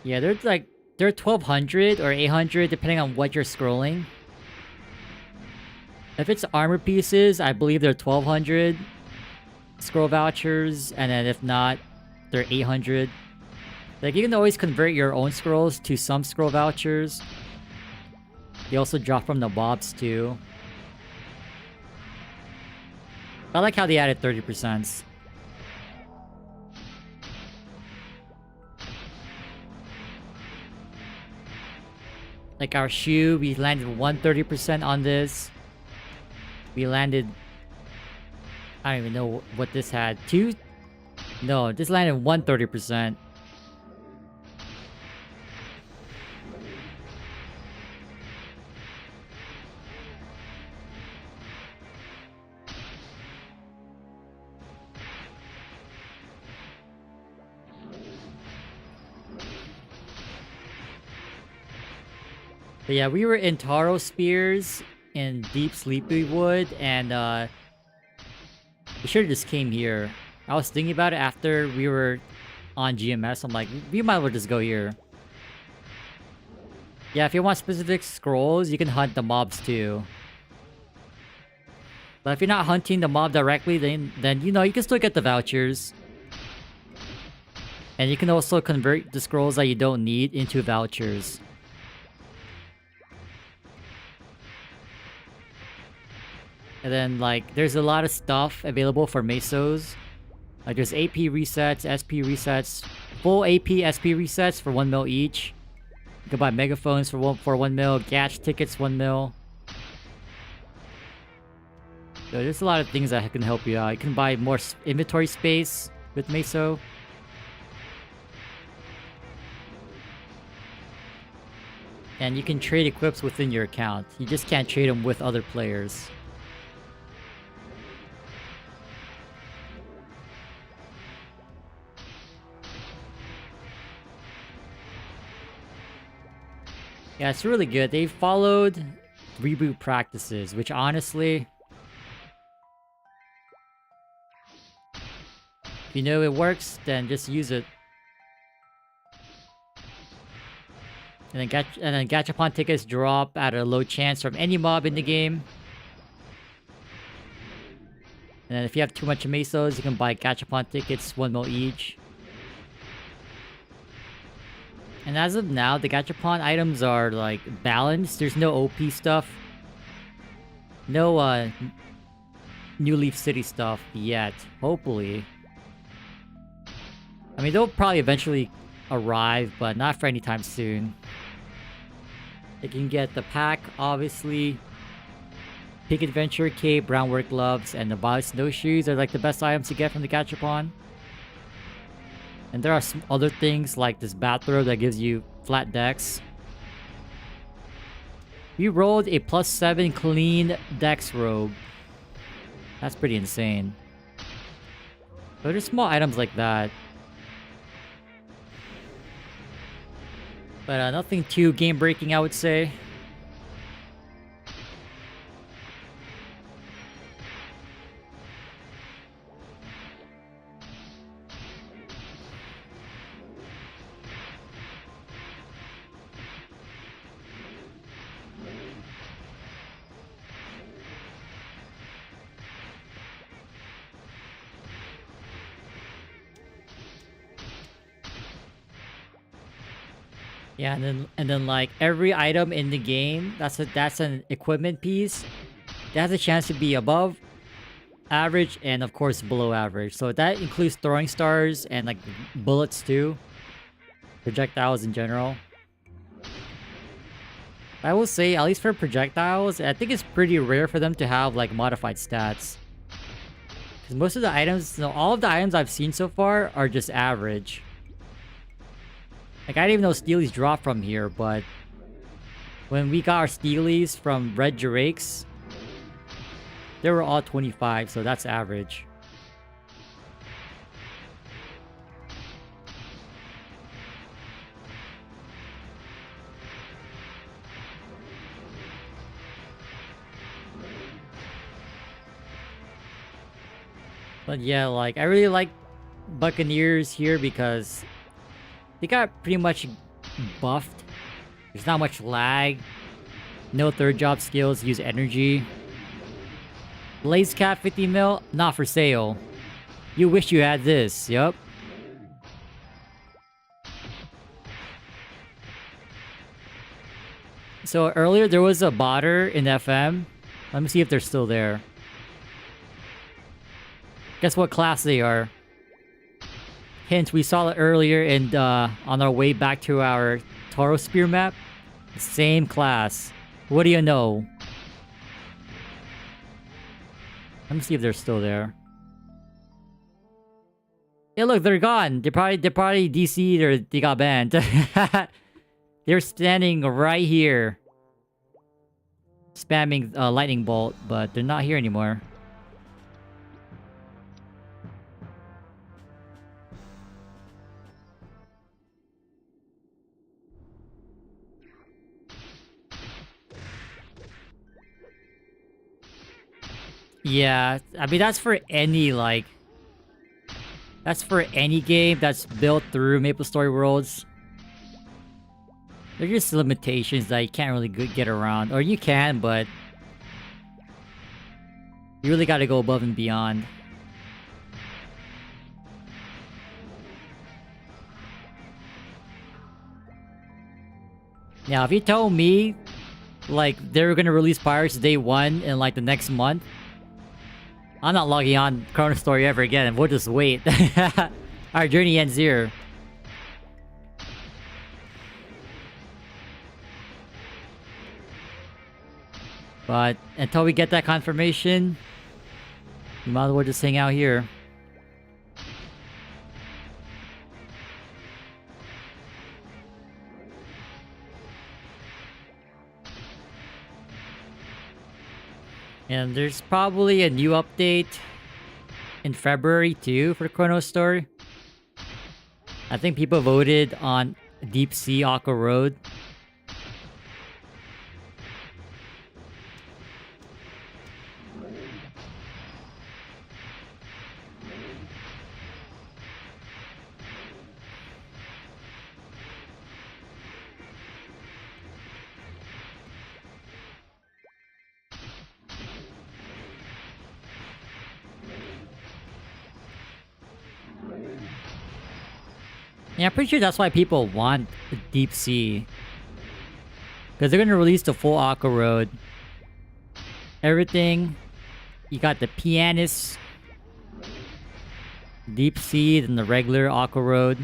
Yeah, they're 1200 or 800 depending on what you're scrolling. If it's armor pieces, I believe they're 1200 scroll vouchers, and then if not, they're 800. Like, you can always convert your own scrolls to some scroll vouchers. They also drop from the mobs too. I like how they added 30%. Like our shoe, we landed 130% on this. We landed... I don't even know what this had. No, this landed 130%. But yeah, we were in Taro Spears in Deep Sleepy Wood, and we should've just came here. I was thinking about it after we were on GMS. I'm like, we might as well just go here. Yeah, if you want specific scrolls, you can hunt the mobs too. But if you're not hunting the mob directly, then you know, you can still get the vouchers. And you can also convert the scrolls that you don't need into vouchers. And then, like, there's a lot of stuff available for Mesos. Like, there's AP resets, SP resets, full AP, SP resets for 1 mil each. You can buy megaphones for 1 mil, Gatch tickets 1 mil. So there's a lot of things that can help you out. You can buy more inventory space with Meso. And you can trade equips within your account. You just can't trade them with other players. Yeah, it's really good. They followed reboot practices, which honestly... If you know it works, then just use it. And then Gachapon tickets drop at a low chance from any mob in the game. And then if you have too much Mesos, you can buy Gachapon tickets 1 mil each. And as of now, the Gachapon items are, like, balanced. There's no OP stuff. No, New Leaf City stuff yet. Hopefully. I mean, they'll probably eventually arrive, but not for any time soon. You can get the pack, obviously. Pig Adventure Cape, Brown Work Gloves, and the Violet Snowshoes are, like, the best items to get from the Gachapon. And there are some other things like this bathrobe that gives you flat decks. We rolled a +7 clean dex robe. That's pretty insane. But there's small items like that. But nothing too game breaking, I would say. Yeah, and then like every item in the game, that's an equipment piece that has a chance to be above average and of course below average. So that includes throwing stars and like bullets too. Projectiles in general. I will say, at least for projectiles, I think it's pretty rare for them to have like modified stats. Because most of the items, no, all of the items I've seen so far are just average. Like, I didn't even know Steelies drop from here, but... When we got our Steelies from Red Drakes, they were all 25, so that's average. But yeah, like, I really like Buccaneers here because they got pretty much buffed. There's not much lag. No third job skills, use energy. Blaze Cat 50 mil, not for sale. You wish you had this, yup. So earlier there was a botter in FM. Let me see if they're still there. Guess what class they are. Hint, we saw it earlier and on our way back to our Toro Spear map. Same class. What do you know? Let me see if they're still there. Hey, look, they're gone. They probably DC'd or they got banned. They're standing right here, spamming lightning bolt, but they're not here anymore. Yeah, I mean, that's for any, like... That's for any game that's built through MapleStory Worlds. They're just limitations that you can't really get around. Or you can, but... You really gotta go above and beyond. Now, if you told me, like, they were gonna release Pirates day 1 in, like, the next month, I'm not logging on Chrono Story ever again. We'll just wait. Our journey ends here. But until we get that confirmation, we might as well just hang out here. And there's probably a new update in February too for Chrono Story. I think people voted on Deep Sea Aqua Road. Yeah, I'm pretty sure that's why people want Deep Sea. Because they're going to release the full Aqua Road. Everything. You got the Pianist, Deep Sea, and the regular Aqua Road.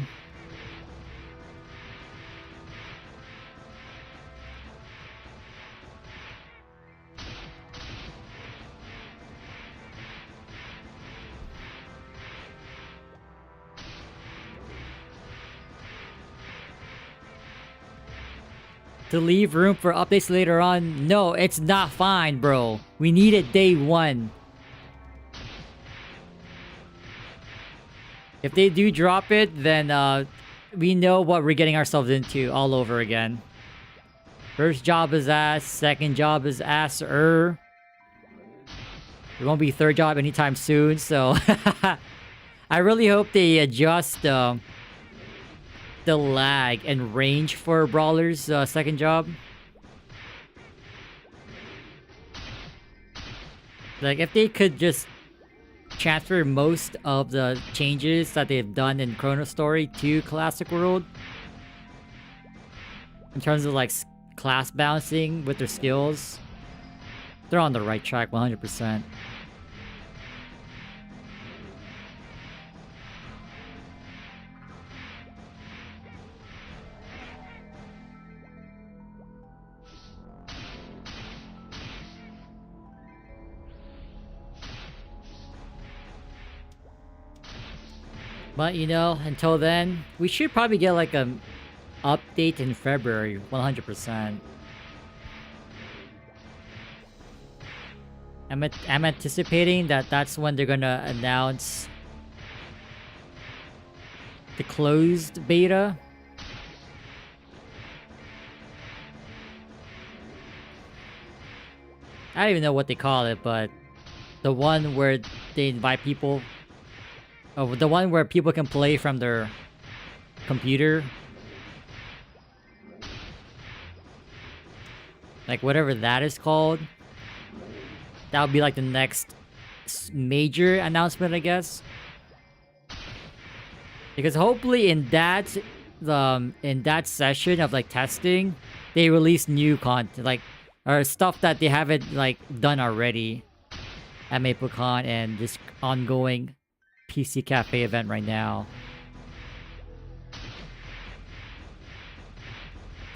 To leave room for updates later on? No, it's not fine, bro. We need it day 1. If they do drop it, then we know what we're getting ourselves into all over again. First job is ass, second job is ass-er. There won't be third job anytime soon, so... I really hope they adjust the lag and range for Brawler's second job. Like, if they could just transfer most of the changes that they've done in Chrono Story to Classic World, in terms of, like, class balancing with their skills, they're on the right track 100%. But, you know, until then, we should probably get, like, a update in February, 100%. I'm anticipating that that's when they're gonna announce the closed beta. I don't even know what they call it, but the one where they invite people. Oh, the one where people can play from their computer. Like whatever that is called. That would be like the next major announcement, I guess. Because hopefully in that session of like testing, they release new content, like or stuff that they haven't like done already at MapleCon and this ongoing PC Cafe event right now.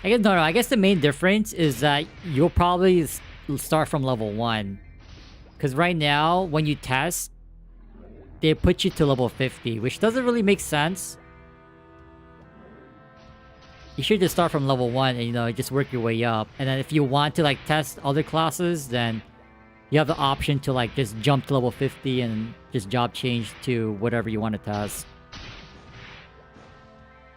I guess the main difference is that you'll probably start from level 1. Because right now, when you test, they put you to level 50, which doesn't really make sense. You should just start from level 1 and, you know, just work your way up. And then if you want to, like, test other classes, then you have the option to, like, just jump to level 50 and just job change to whatever you want to test.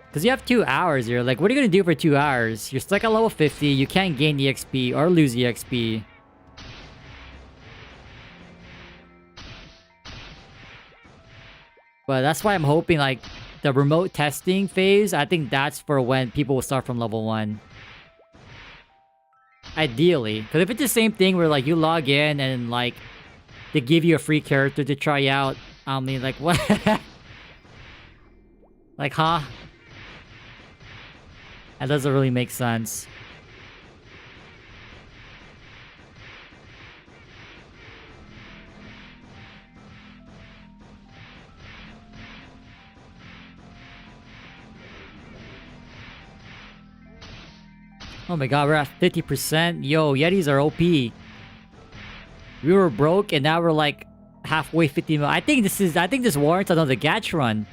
Because you have 2 hours here. Like, what are you going to do for 2 hours? You're stuck at level 50. You can't gain EXP or lose EXP. But that's why I'm hoping, like, the remote testing phase, I think that's for when people will start from level 1. Ideally. Because if it's the same thing where, like, you log in and, like, they give you a free character to try out, I mean, like, what? Like, huh? That doesn't really make sense. Oh my god, we're at 50%. Yo, Yetis are OP. We were broke and now we're like halfway 50 mil. I think this warrants another Gatch run.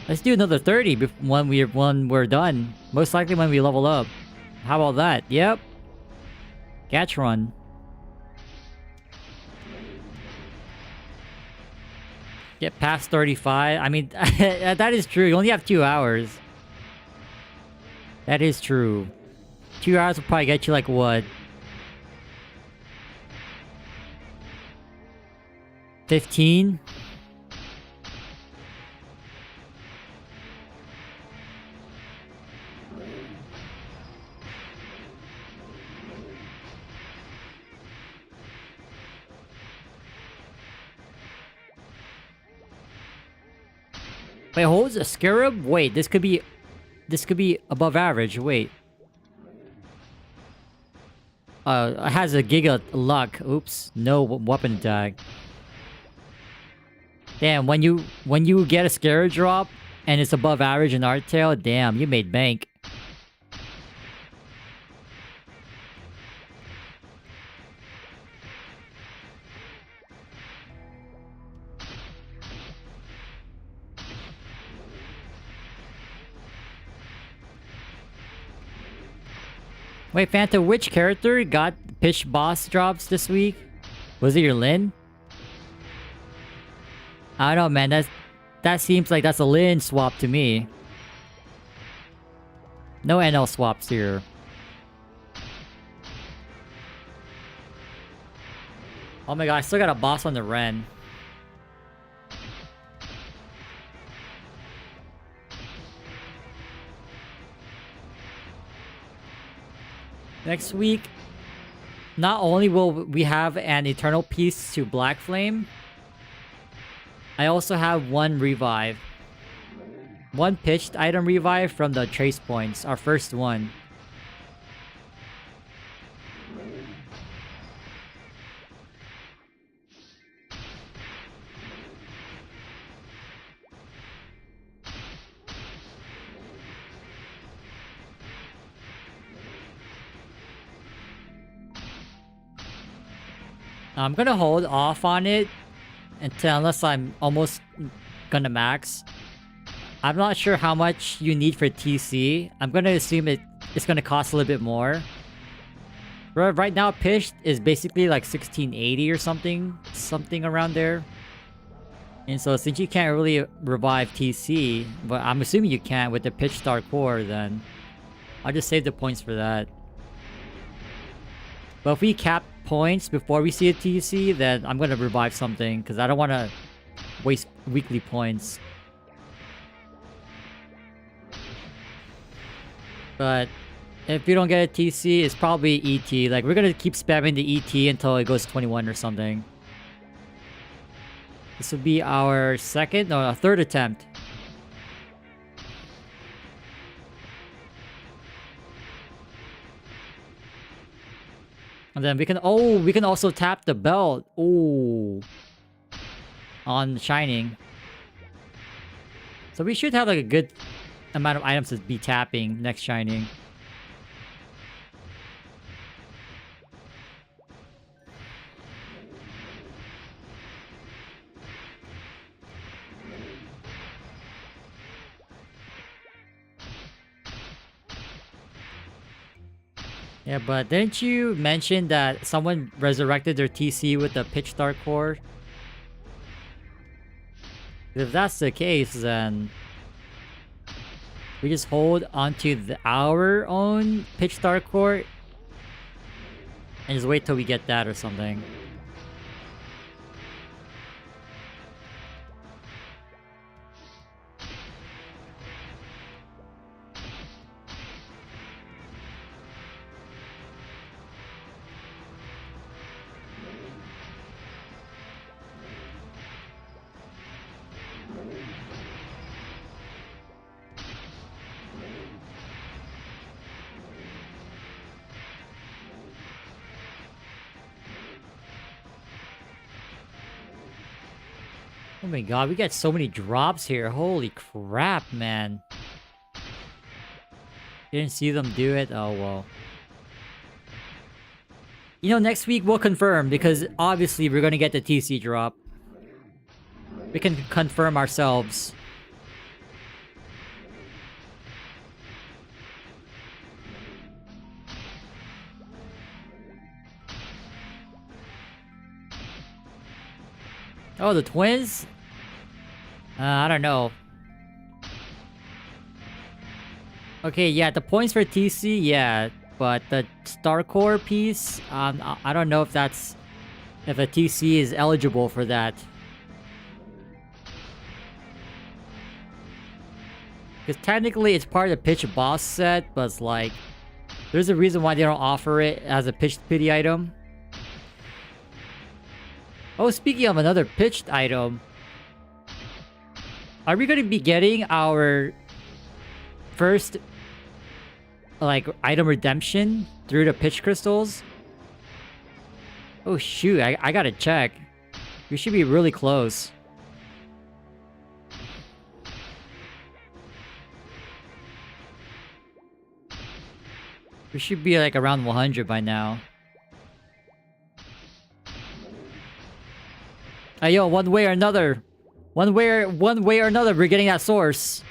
Let's do another 30 when we're done. Most likely when we level up. How about that? Yep. Gatch run. Get past 35. I mean, that is true. You only have 2 hours. That is true. 2 hours will probably get you like what? 15? Wait, holds a scarab? Wait, this could be above average. Wait. It has a giga luck. Oops. No weapon attack. Damn, when you get a scarab drop and it's above average in Art Tail, damn, you made bank. Wait, Fanta, which character got pitch boss drops this week? Was it your Lin? I don't know, man. That seems like that's a Lin swap to me. No NL swaps here. Oh my god, I still got a boss on the Ren. Next week, not only will we have an Eternal Peace to Black Flame, I also have one revive. One pitched item revive from the Trace Points, our first one. I'm gonna hold off on it unless I'm almost gonna max. I'm not sure how much you need for TC. I'm gonna assume it's gonna cost a little bit more. Right now, pitched is basically like 1680 or something around there. And so since you can't really revive TC, but I'm assuming you can with the pitch star core, then I'll just save the points for that. But if we cap points before we see a TC, then I'm gonna revive something because I don't want to waste weekly points. But if you don't get a TC, it's probably ET. Like, we're gonna keep spamming the ET until it goes 21 or something. This will be our third attempt. And then we can also tap the belt. Ooh. On Shining. So we should have like a good amount of items to be tapping next Shining. Yeah, but didn't you mention that someone resurrected their TC with the Pitch Star core? If that's the case, then we just hold onto our own Pitch Star core and just wait till we get that or something. Oh my god, we got so many drops here. Holy crap, man. Didn't see them do it? Oh, well. You know, next week we'll confirm, because obviously we're gonna get the TC drop. We can confirm ourselves. Oh, the twins? I don't know. Okay, yeah, the points for TC, yeah. But the Star Core piece, I don't know if that's... if a TC is eligible for that. Because technically it's part of the Pitch Boss set, but it's like... there's a reason why they don't offer it as a Pitched Pity item. Oh, speaking of another pitched item, are we going to be getting our first, like, item redemption through the pitch crystals? Oh shoot, I gotta check. We should be really close. We should be like around 100 by now. Hey, yo, one way or another, we're getting that source.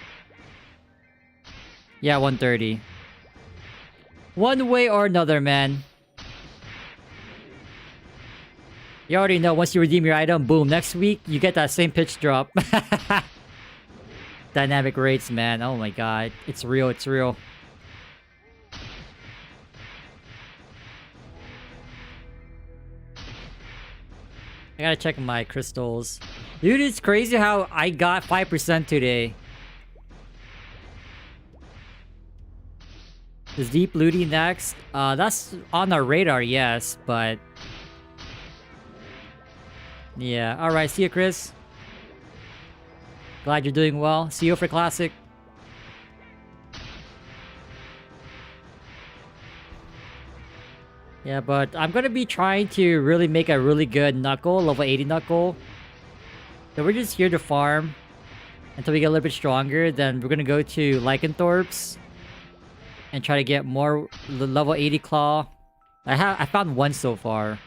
Yeah, 130. One way or another, man. You already know, once you redeem your item, boom, next week, you get that same pitch drop. Dynamic rates, man. Oh my god. It's real, it's real. I gotta check my crystals. Dude, it's crazy how I got 5% today. Is Deep Looty next? That's on our radar, yes, but... yeah, alright, see you, Chris. Glad you're doing well. See you for Classic. Yeah, but I'm gonna be trying to really make a really good Knuckle, level 80 Knuckle. So we're just here to farm until we get a little bit stronger. Then we're gonna go to Lycanthropes and try to get more level 80 Claw. I found one so far.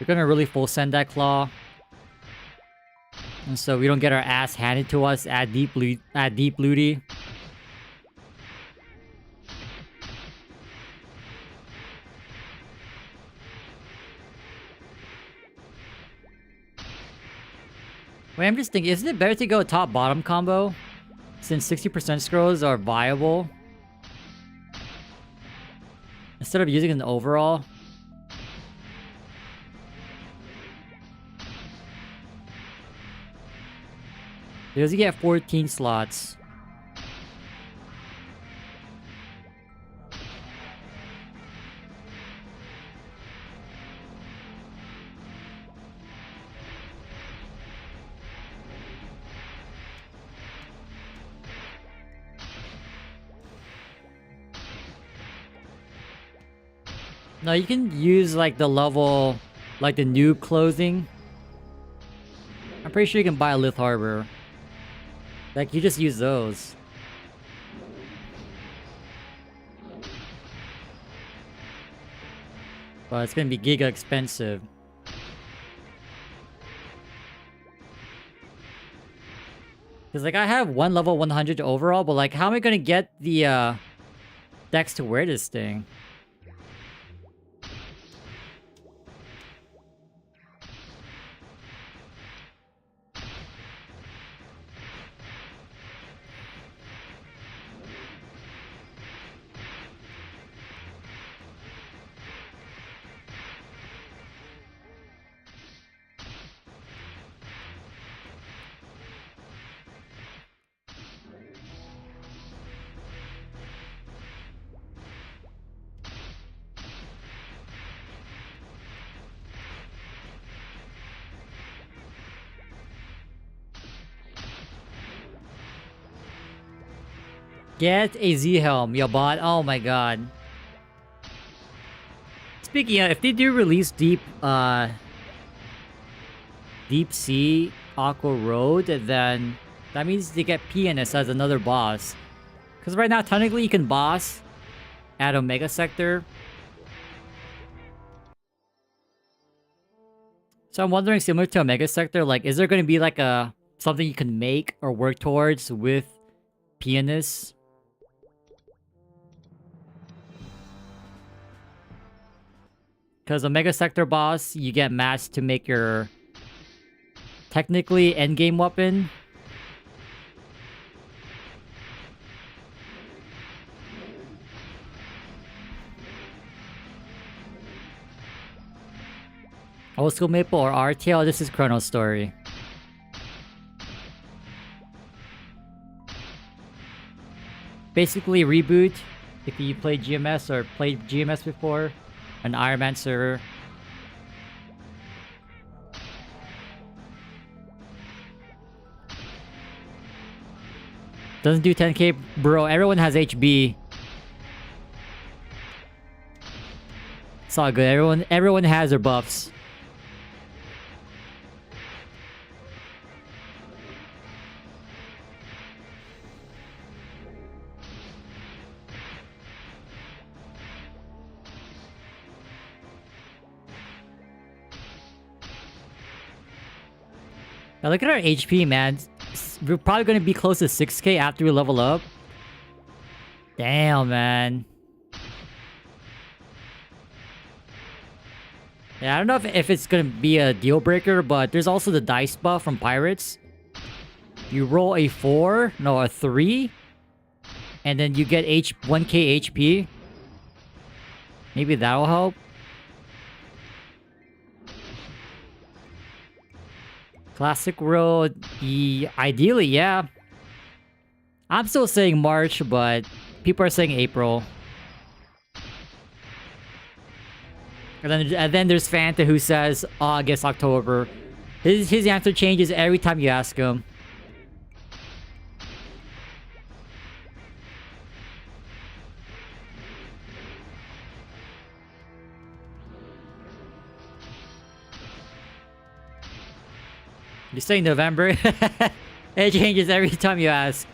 We're gonna really full send that Claw. And so we don't get our ass handed to us at Deep Looty. Wait, I'm just thinking, isn't it better to go top-bottom combo? Since 60% scrolls are viable? Instead of using an overall? Because you get 14 slots. No, you can use like the level, like the noob clothing. I'm pretty sure you can buy a Lith Harbor. Like, you just use those. But it's gonna be giga expensive. Cause like I have one level 100 overall, but like how am I gonna get the decks to wear this thing? Get a Z-Helm, yo bot. Oh my god. Speaking of, if they do release Deep Sea Aqua Road, then that means they get Pianist as another boss. Because right now, technically, you can boss at Omega Sector. So I'm wondering, similar to Omega Sector, like, is there going to be like a something you can make or work towards with Pianist? Because Omega Sector boss, you get mats to make your technically endgame weapon. Old School Maple or RTL, this is Chrono's story. Basically reboot if you played GMS or played GMS before. An Iron Man server. Doesn't do 10k, bro. Everyone has HB. It's all good. Everyone has their buffs. Now look at our HP, man. We're probably going to be close to 6k after we level up. Damn, man. Yeah, I don't know if it's going to be a deal breaker, but there's also the dice buff from Pirates. You roll a 4, no, a 3, and then you get 1k HP. Maybe that'll help. Classic Road, ideally, yeah. I'm still saying March, but people are saying April. And then there's Fanta who says August, October. His answer changes every time you ask him. You say November? It changes every time you ask.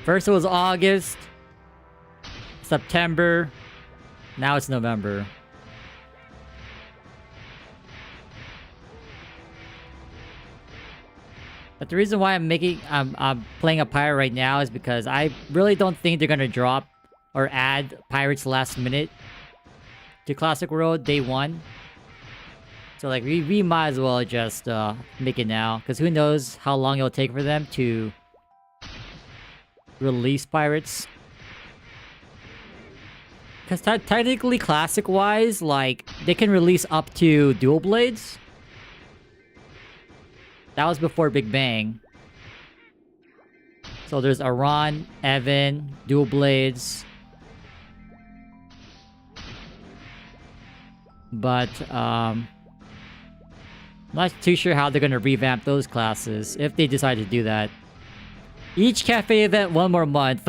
First it was August, September, now it's November. But the reason why I'm playing a pirate right now is because I really don't think they're gonna drop or add pirates last minute to Classic World day 1. So like we might as well just make it now, because who knows how long it'll take for them to release pirates. Because technically, classic-wise, like, they can release up to dual blades. That was before Big Bang. So there's Aran, Evan, dual blades. But, I'm not too sure how they're gonna revamp those classes, if they decide to do that. Each cafe event, one more month.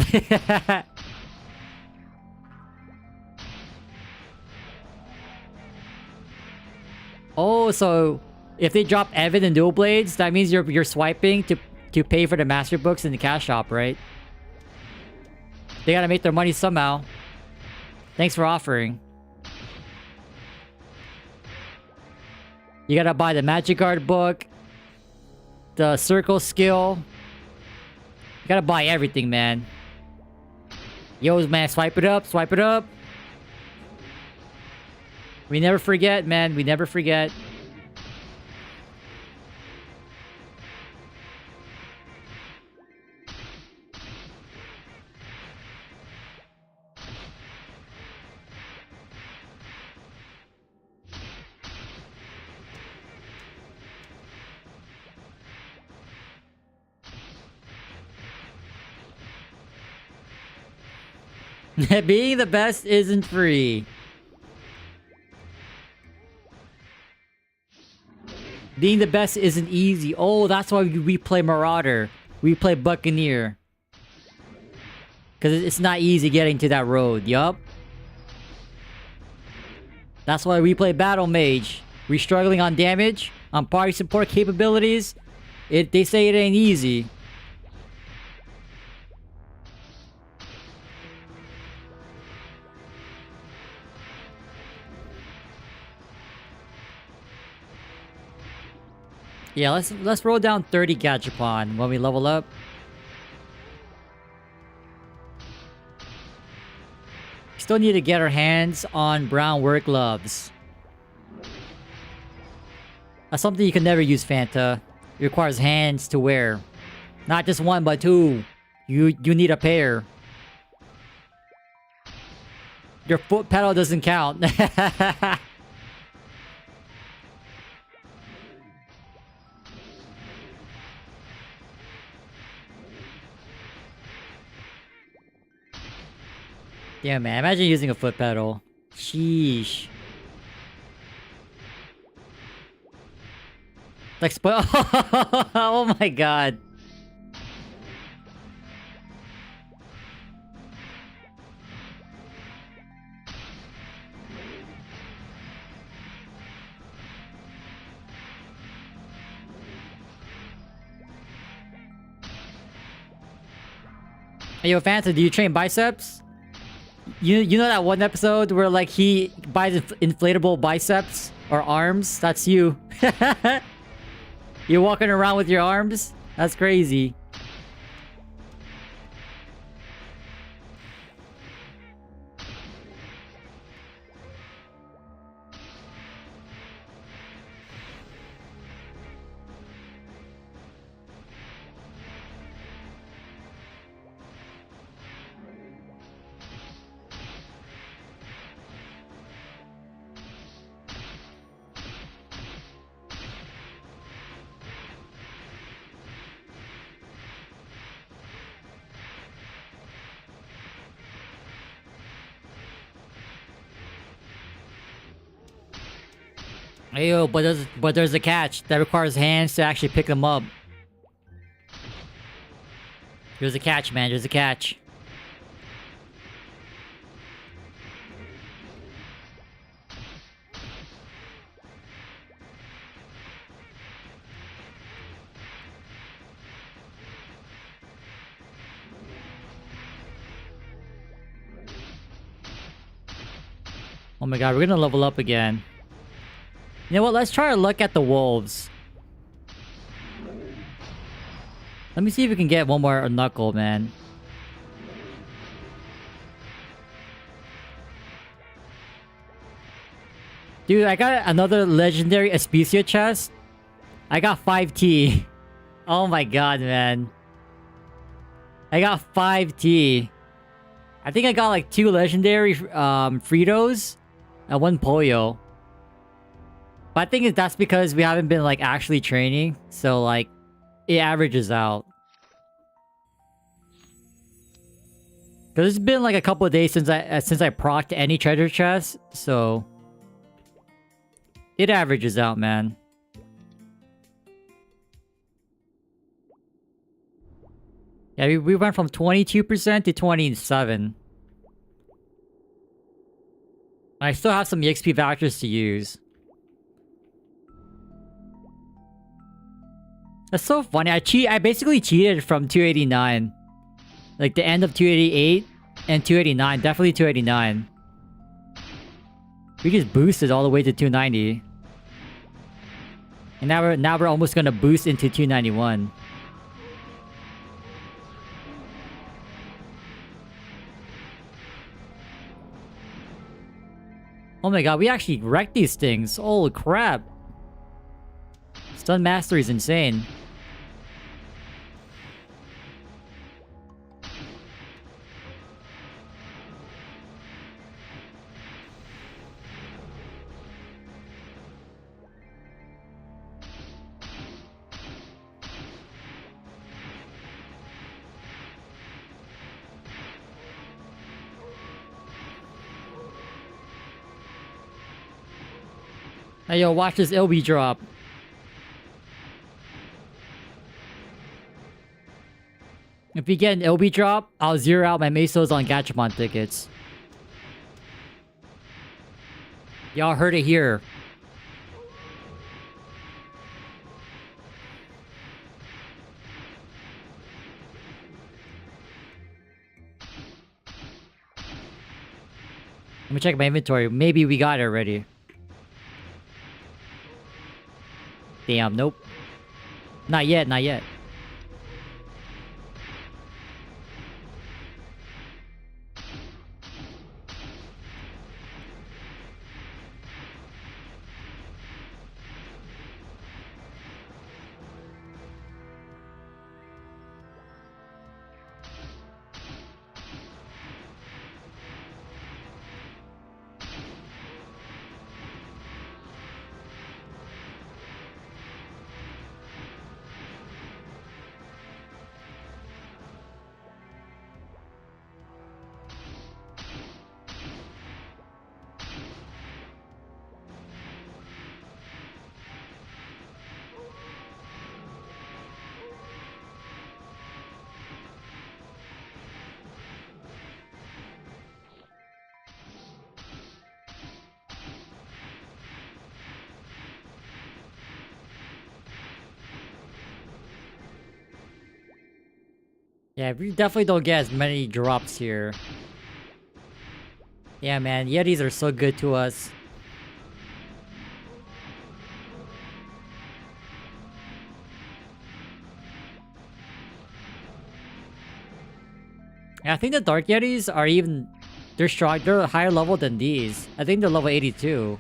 Oh, so if they drop Evan and dual blades, that means you're swiping to pay for the master books in the cash shop, right? They gotta make their money somehow. Thanks for offering. You gotta buy the Magic Guard book, the Circle skill. You gotta buy everything, man. Yo, man, swipe it up, swipe it up. We never forget, man. We never forget. Being the best isn't free. Being the best isn't easy. Oh, that's why we play Marauder. We play Buccaneer. Because it's not easy getting to that road. Yup. That's why we play Battle Mage. We're struggling on damage, on party support capabilities. They say it ain't easy. Yeah, let's roll down 30 Gachapon when we level up. Still need to get our hands on brown work gloves. That's something you can never use, Fanta. It requires hands to wear. Not just one, but two. You need a pair. Your foot pedal doesn't count. Yeah, man. Imagine using a foot pedal. Sheesh. Like oh my god. Hey, yo, Fanta, do you train biceps? You know that one episode where like he buys inflatable biceps or arms? That's you. You're walking around with your arms? That's crazy. Ayo, but there's a catch that requires hands to actually pick them up. There's a catch, man. There's a catch. Oh my god, we're gonna level up again. You know what? Let's try our luck at the wolves. Let me see if we can get one more knuckle, man. Dude, I got another legendary Especia chest. I got 5T. Oh my god, man. I got 5T. I think I got like 2 legendary Fritos and 1 Pollo. But I think that's because we haven't been like actually training. So like, it averages out. Cause it's been like a couple of days since I procced any treasure chest, so it averages out, man. Yeah, we went from 22% to 27. I still have some EXP vouchers to use. That's so funny. I basically cheated from 289. Like the end of 288 and 289. Definitely 289. We just boosted all the way to 290. And now we're almost gonna boost into 291. Oh my god, we actually wrecked these things. Holy crap. Stun Mastery is insane. Hey yo, watch this LB drop. If we get an LB drop, I'll zero out my Mesos on Gachapon tickets. Y'all heard it here. Let me check my inventory. Maybe we got it already. Damn, nope. Not yet, not yet. Yeah, we definitely don't get as many drops here. Yeah, man, Yetis are so good to us. And I think the Dark Yetis are even... They're strong. They're a higher level than these. I think they're level 82.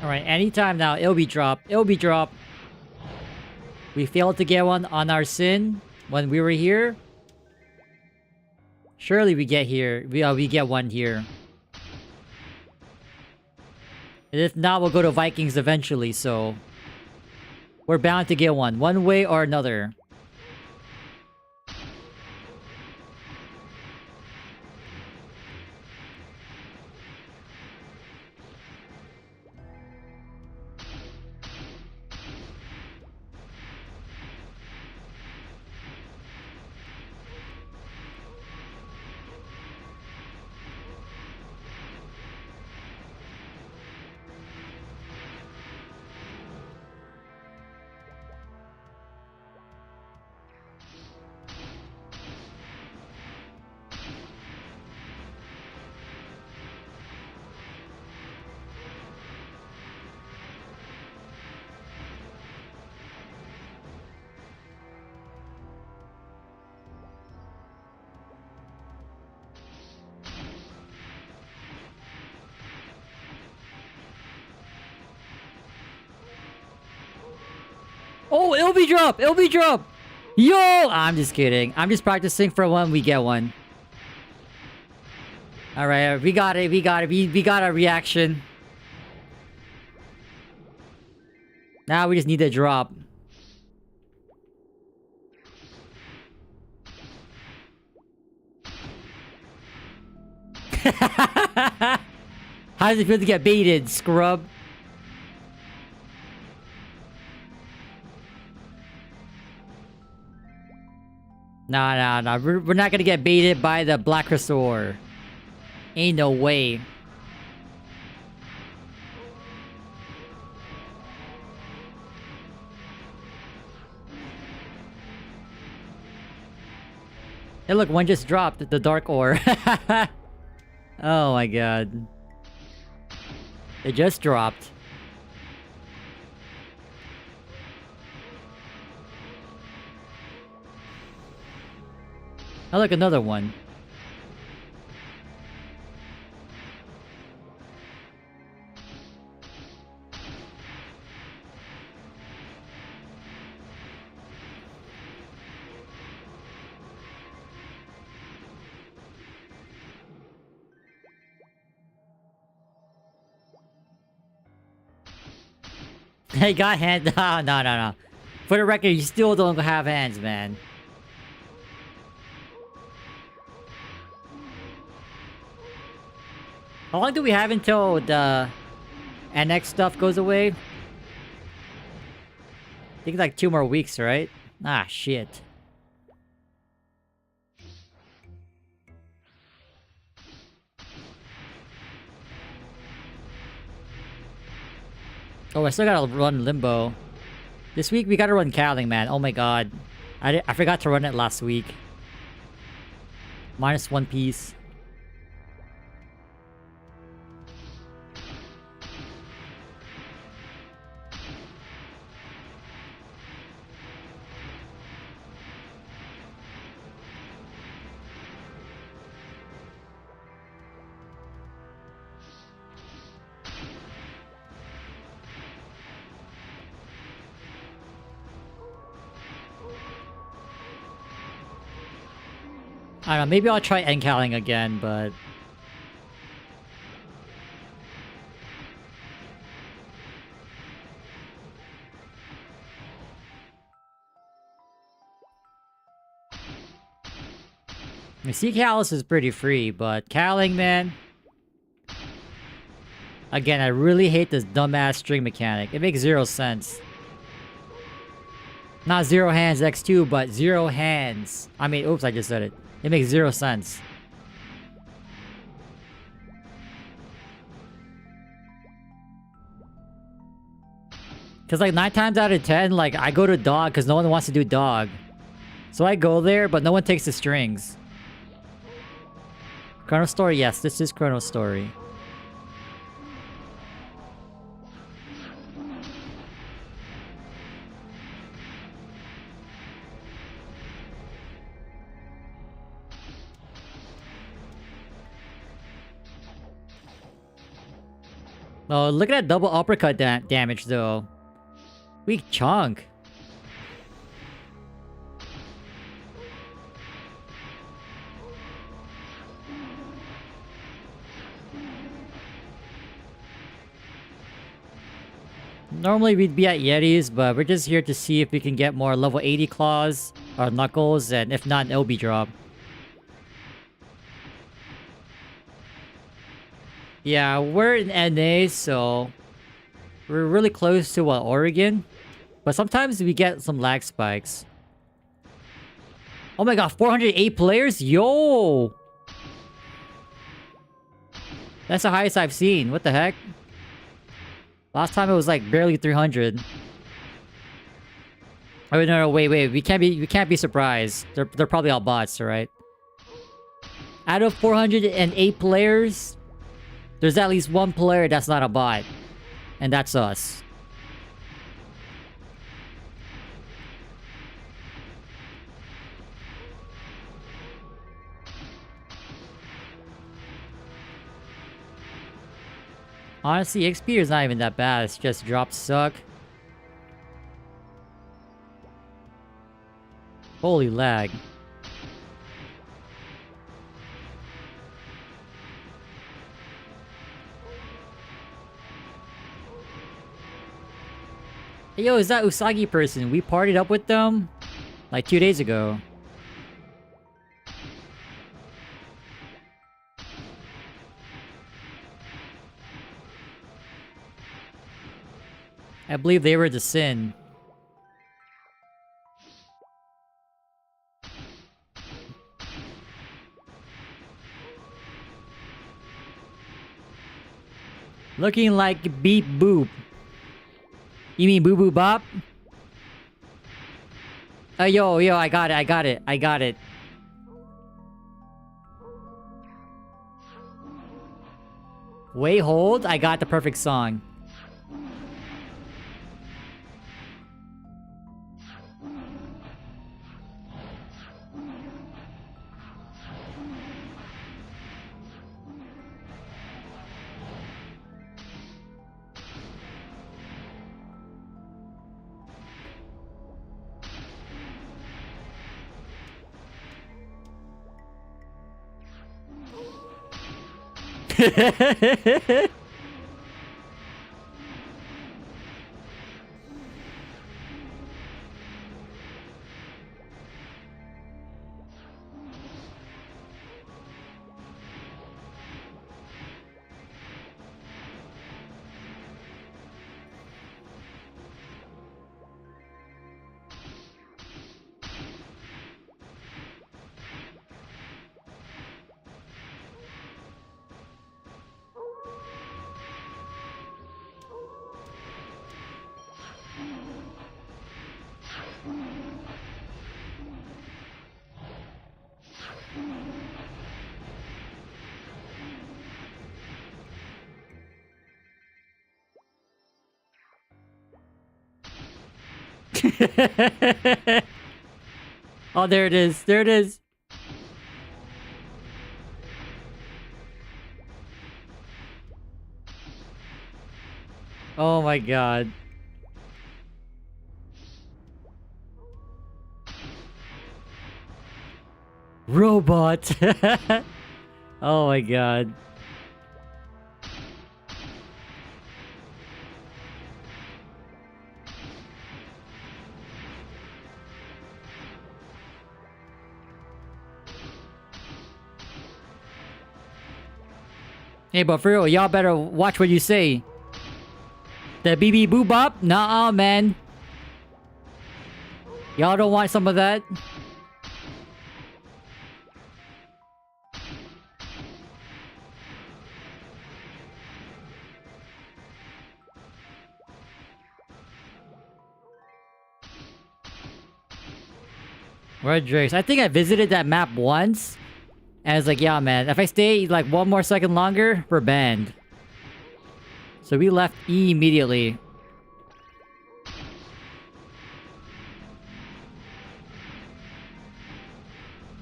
Alright, anytime now. It'll be drop. It'll be drop. We failed to get one on our Sin when we were here. Surely we get here. We get one here. And if not, we'll go to Vikings eventually, so... We're bound to get one way or another. Oh, LB drop! LB drop! Yo! I'm just kidding. I'm just practicing for when we get one. Alright, we got it. We got it. We got a reaction. Now we just need a drop. How does it feel to get baited, scrub? Nah. We're not gonna get baited by the Black Crystal. Ain't no way. Hey look, one just dropped, the Dark Ore. Oh my god. It just dropped. Oh look, another one. Hey, got hands. No. For the record, you still don't have hands, man. How long do we have until the NX stuff goes away? I think it's like 2 more weeks, right? Ah, shit. Oh, I still gotta run Limbo. This week we gotta run Cowling, man. Oh my god. I forgot to run it last week. Minus 1 piece. I don't know, maybe I'll try Encowling again, but... I mean, Sea Callus is pretty free, but Cowling, man... Again, I really hate this dumbass string mechanic. It makes 0 sense. Not 0 hands X2, but 0 hands. I mean, oops, I just said it. It makes 0 sense. Cause like 9 times out of 10, like I go to dog because no one wants to do dog. So I go there, but no one takes the strings. Chrono Story, yes, this is Chrono Story. Oh, look at that double uppercut damage, though. Weak chunk. Normally we'd be at Yetis, but we're just here to see if we can get more level 80 claws or knuckles, and if not, an LB drop. Yeah, we're in NA, so we're really close to Oregon. But sometimes we get some lag spikes. Oh my god, 408 players? Yo! That's the highest I've seen. What the heck? Last time it was like barely 300. Oh no, wait. We can't be surprised. They're probably all bots, right? Out of 408 players, there's at least 1 player that's not a bot. And that's us. Honestly, XP is not even that bad. It's just drops suck. Holy lag. Hey, yo, is that Usagi person? We partied up with them like 2 days ago. I believe they were the Sin. Looking like beep boop. You mean boo boo bop? Yo, I got it. Wait, hold, I got the perfect song. Oh, there it is. There it is. Oh my god. Robot. Oh my god. Hey, but for real, y'all better watch what you say. The BB Boo Bop? Nah, man. Y'all don't want some of that? Red Drakes. I think I visited that map once. And I was like, yeah, man. If I stay like 1 more second longer, we're banned. So we left immediately.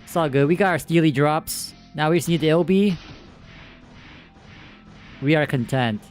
It's all good. We got our Steely drops. Now we just need the LB. We are content.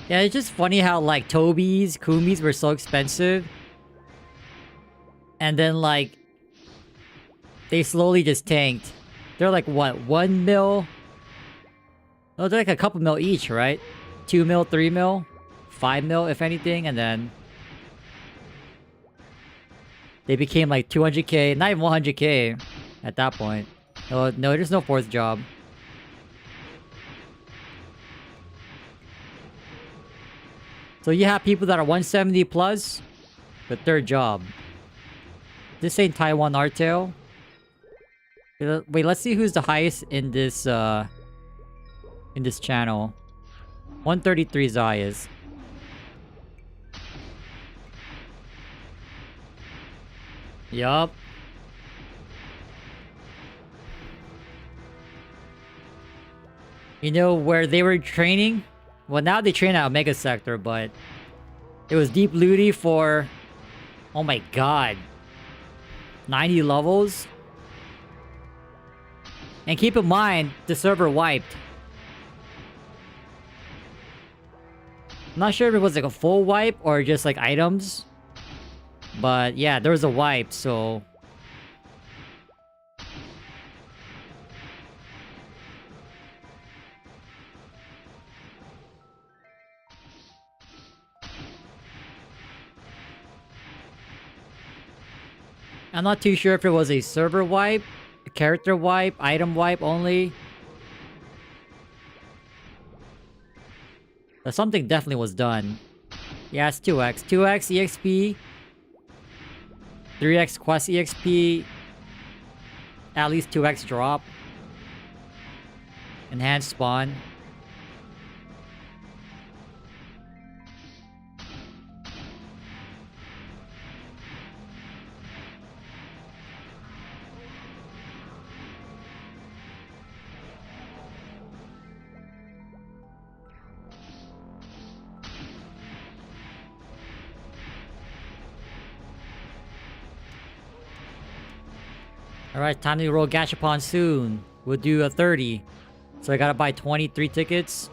Yeah, it's just funny how, like, Tobies, Kumis were so expensive. And then, like, they slowly just tanked. They're like, what, 1 mil? Oh, they're like a couple mil each, right? 2 mil, 3 mil? 5 mil, if anything, and then... they became like 200k, not even 100k at that point. No, there's no 4th job. So you have people that are 170 plus, the 3rd job. This ain't Taiwan Artail. Wait, let's see who's the highest in this channel. 133 Zayas. Yup. You know where they were training? Well, now they train at Omega Sector, but it was Deep Looty for, oh my god, 90 levels. And keep in mind, the server wiped. I'm not sure if it was like a full wipe or just like items. But yeah, there was a wipe, so... I'm not too sure if it was a server wipe, a character wipe, item wipe only. But something definitely was done. Yeah, it's 2x. 2x EXP. 3x quest EXP. At least 2x drop. Enhanced spawn. Alright, time to roll Gachapon soon. We'll do a 30. So I gotta buy 23 tickets.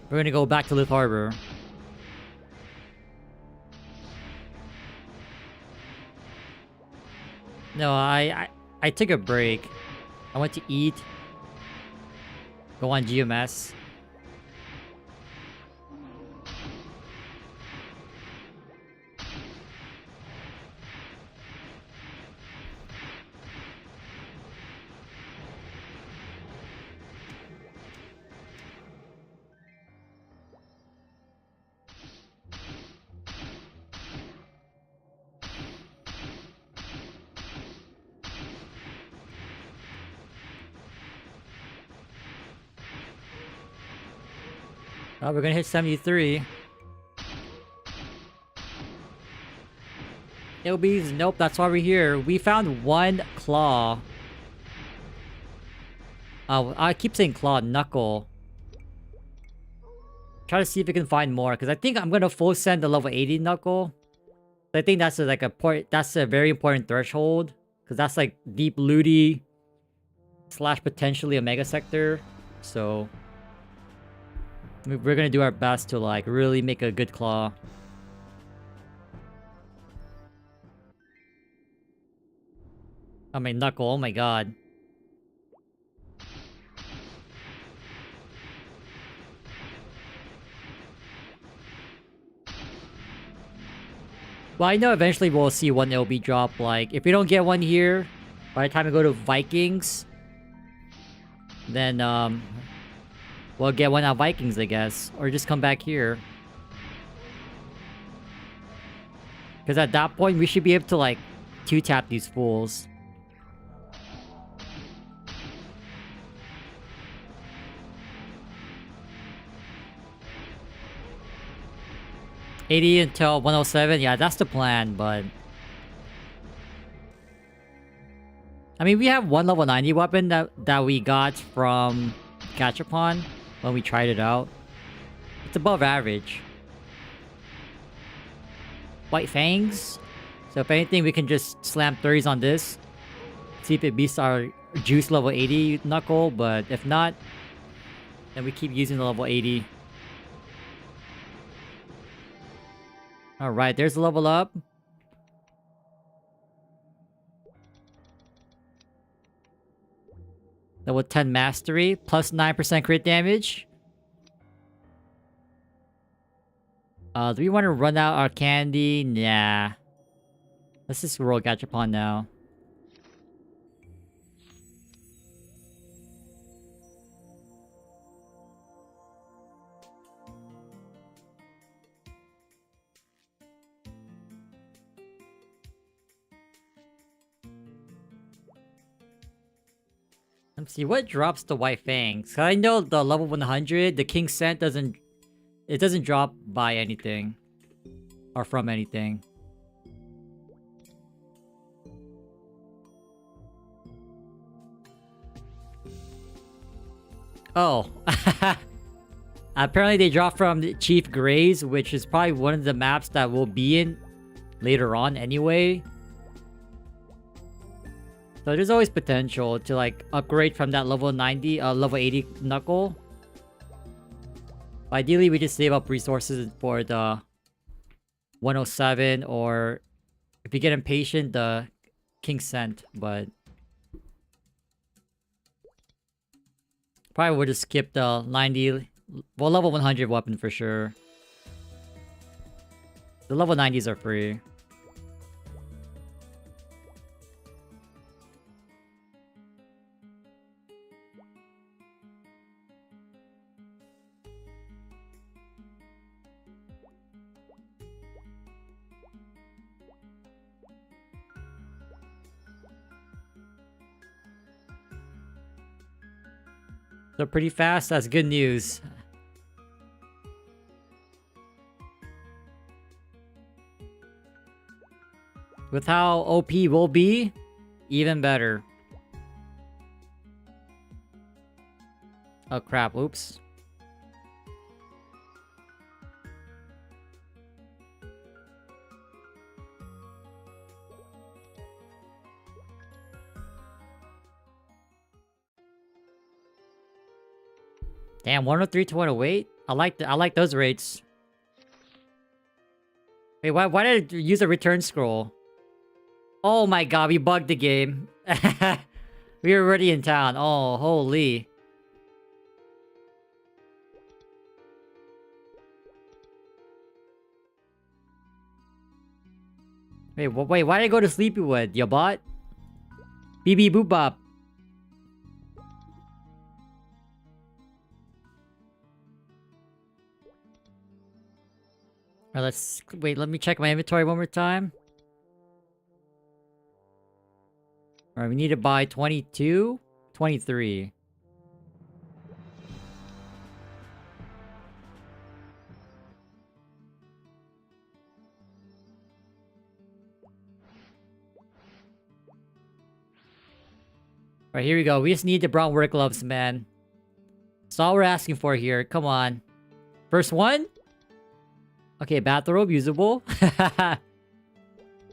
We're gonna go back to Lith Harbor. No, I took a break. I went to eat. Go on GMS. Oh, we're gonna hit 73. LBs, nope, that's why we're here. We found one claw. Oh, I keep saying claw, knuckle. Try to see if we can find more, because I think I'm gonna full send the level 80 knuckle. I think that's that's a very important threshold, because that's like deep looty / potentially a mega sector. So we're gonna do our best to like really make a good claw. I mean knuckle, oh my god. Well, I know eventually we'll see one LB drop. Like, if we don't get one here, by the time we go to Vikings, then, we'll get one at Vikings, I guess. Or just come back here. Because at that point, we should be able to, like, 2-tap these fools. $80 until 107, yeah, that's the plan, but... I mean, we have one level 90 weapon that we got from Gachapon when we tried it out. It's above average. White Fangs. So if anything, we can just slam 30s on this. See if it beats our juice level 80 knuckle, but if not, then we keep using the level 80. Alright, there's the level up. Level 10 mastery, plus 9% crit damage. Do we want to run out our candy? Nah. Let's just roll Gachapon now. Let's see, what drops the white fangs? 'Cause I know the level 100, the king scent doesn't... It doesn't drop by anything. Or from anything. Oh. Apparently they drop from Chief Gray's, which is probably one of the maps that we'll be in later on anyway. So there's always potential to like upgrade from that level 90, level 80 knuckle. But ideally we just save up resources for the 107, or if you get impatient, the King Scent, but probably would just skip the 90, well, level 100 weapon for sure. The level 90s are free. So pretty fast, that's good news. With how OP will be, even better. Oh crap, oops. Damn, 103 to 108? I like those rates. Wait, why did I use a return scroll? Oh my god, we bugged the game. We were already in town. Oh, holy. Wait, why did I go to Sleepywood, ya bot? BB boop bop. Alright, let me check my inventory one more time. Alright, we need to buy 22, 23. Alright, here we go. We just need the brown work gloves, man. That's all we're asking for here. Come on. First one? Okay, bathrobe, usable.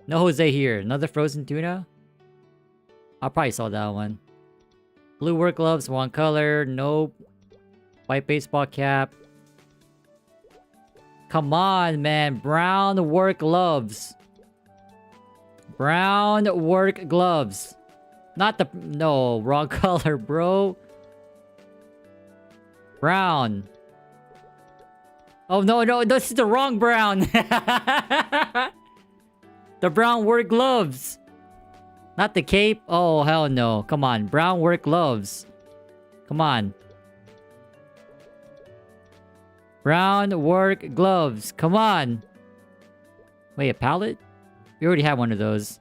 No Jose here. Another frozen tuna? I'll probably sell that one. Blue work gloves, one color. Nope. White baseball cap. Come on, man. Brown work gloves. Brown work gloves. Not the... No, wrong color, bro. Brown. Oh, no, this is the wrong brown. The brown work gloves. Not the cape. Oh, hell no. Come on, brown work gloves. Come on. Brown work gloves. Come on. Wait, a palette? We already have one of those.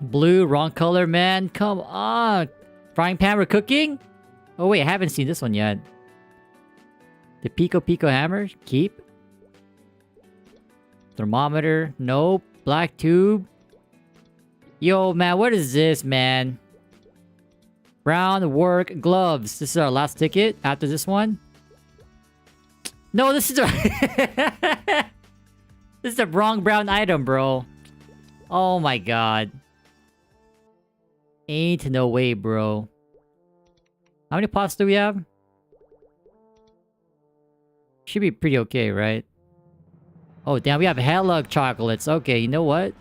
Blue, wrong color, man. Come on. Frying pan, we're cooking? Oh, wait, I haven't seen this one yet. The Pico hammer? Keep. Thermometer? Nope. Black tube? Yo, man, what is this, man? Brown work gloves. This is our last ticket after this one. No, this is a... This is the wrong brown item, bro. Oh my god. Ain't no way, bro. How many pots do we have? Should be pretty okay, right? Oh, damn, we have hella chocolates. Okay, you know what?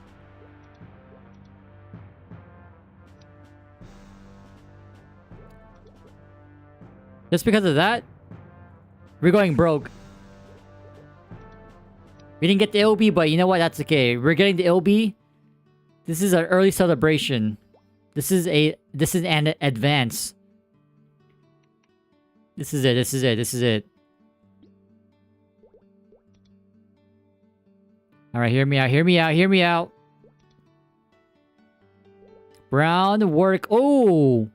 Just because of that, we're going broke. We didn't get the LB, but you know what? That's okay. We're getting the LB. This is an early celebration. This is an advance. This is it. Alright, hear me out. Brown work. Oh!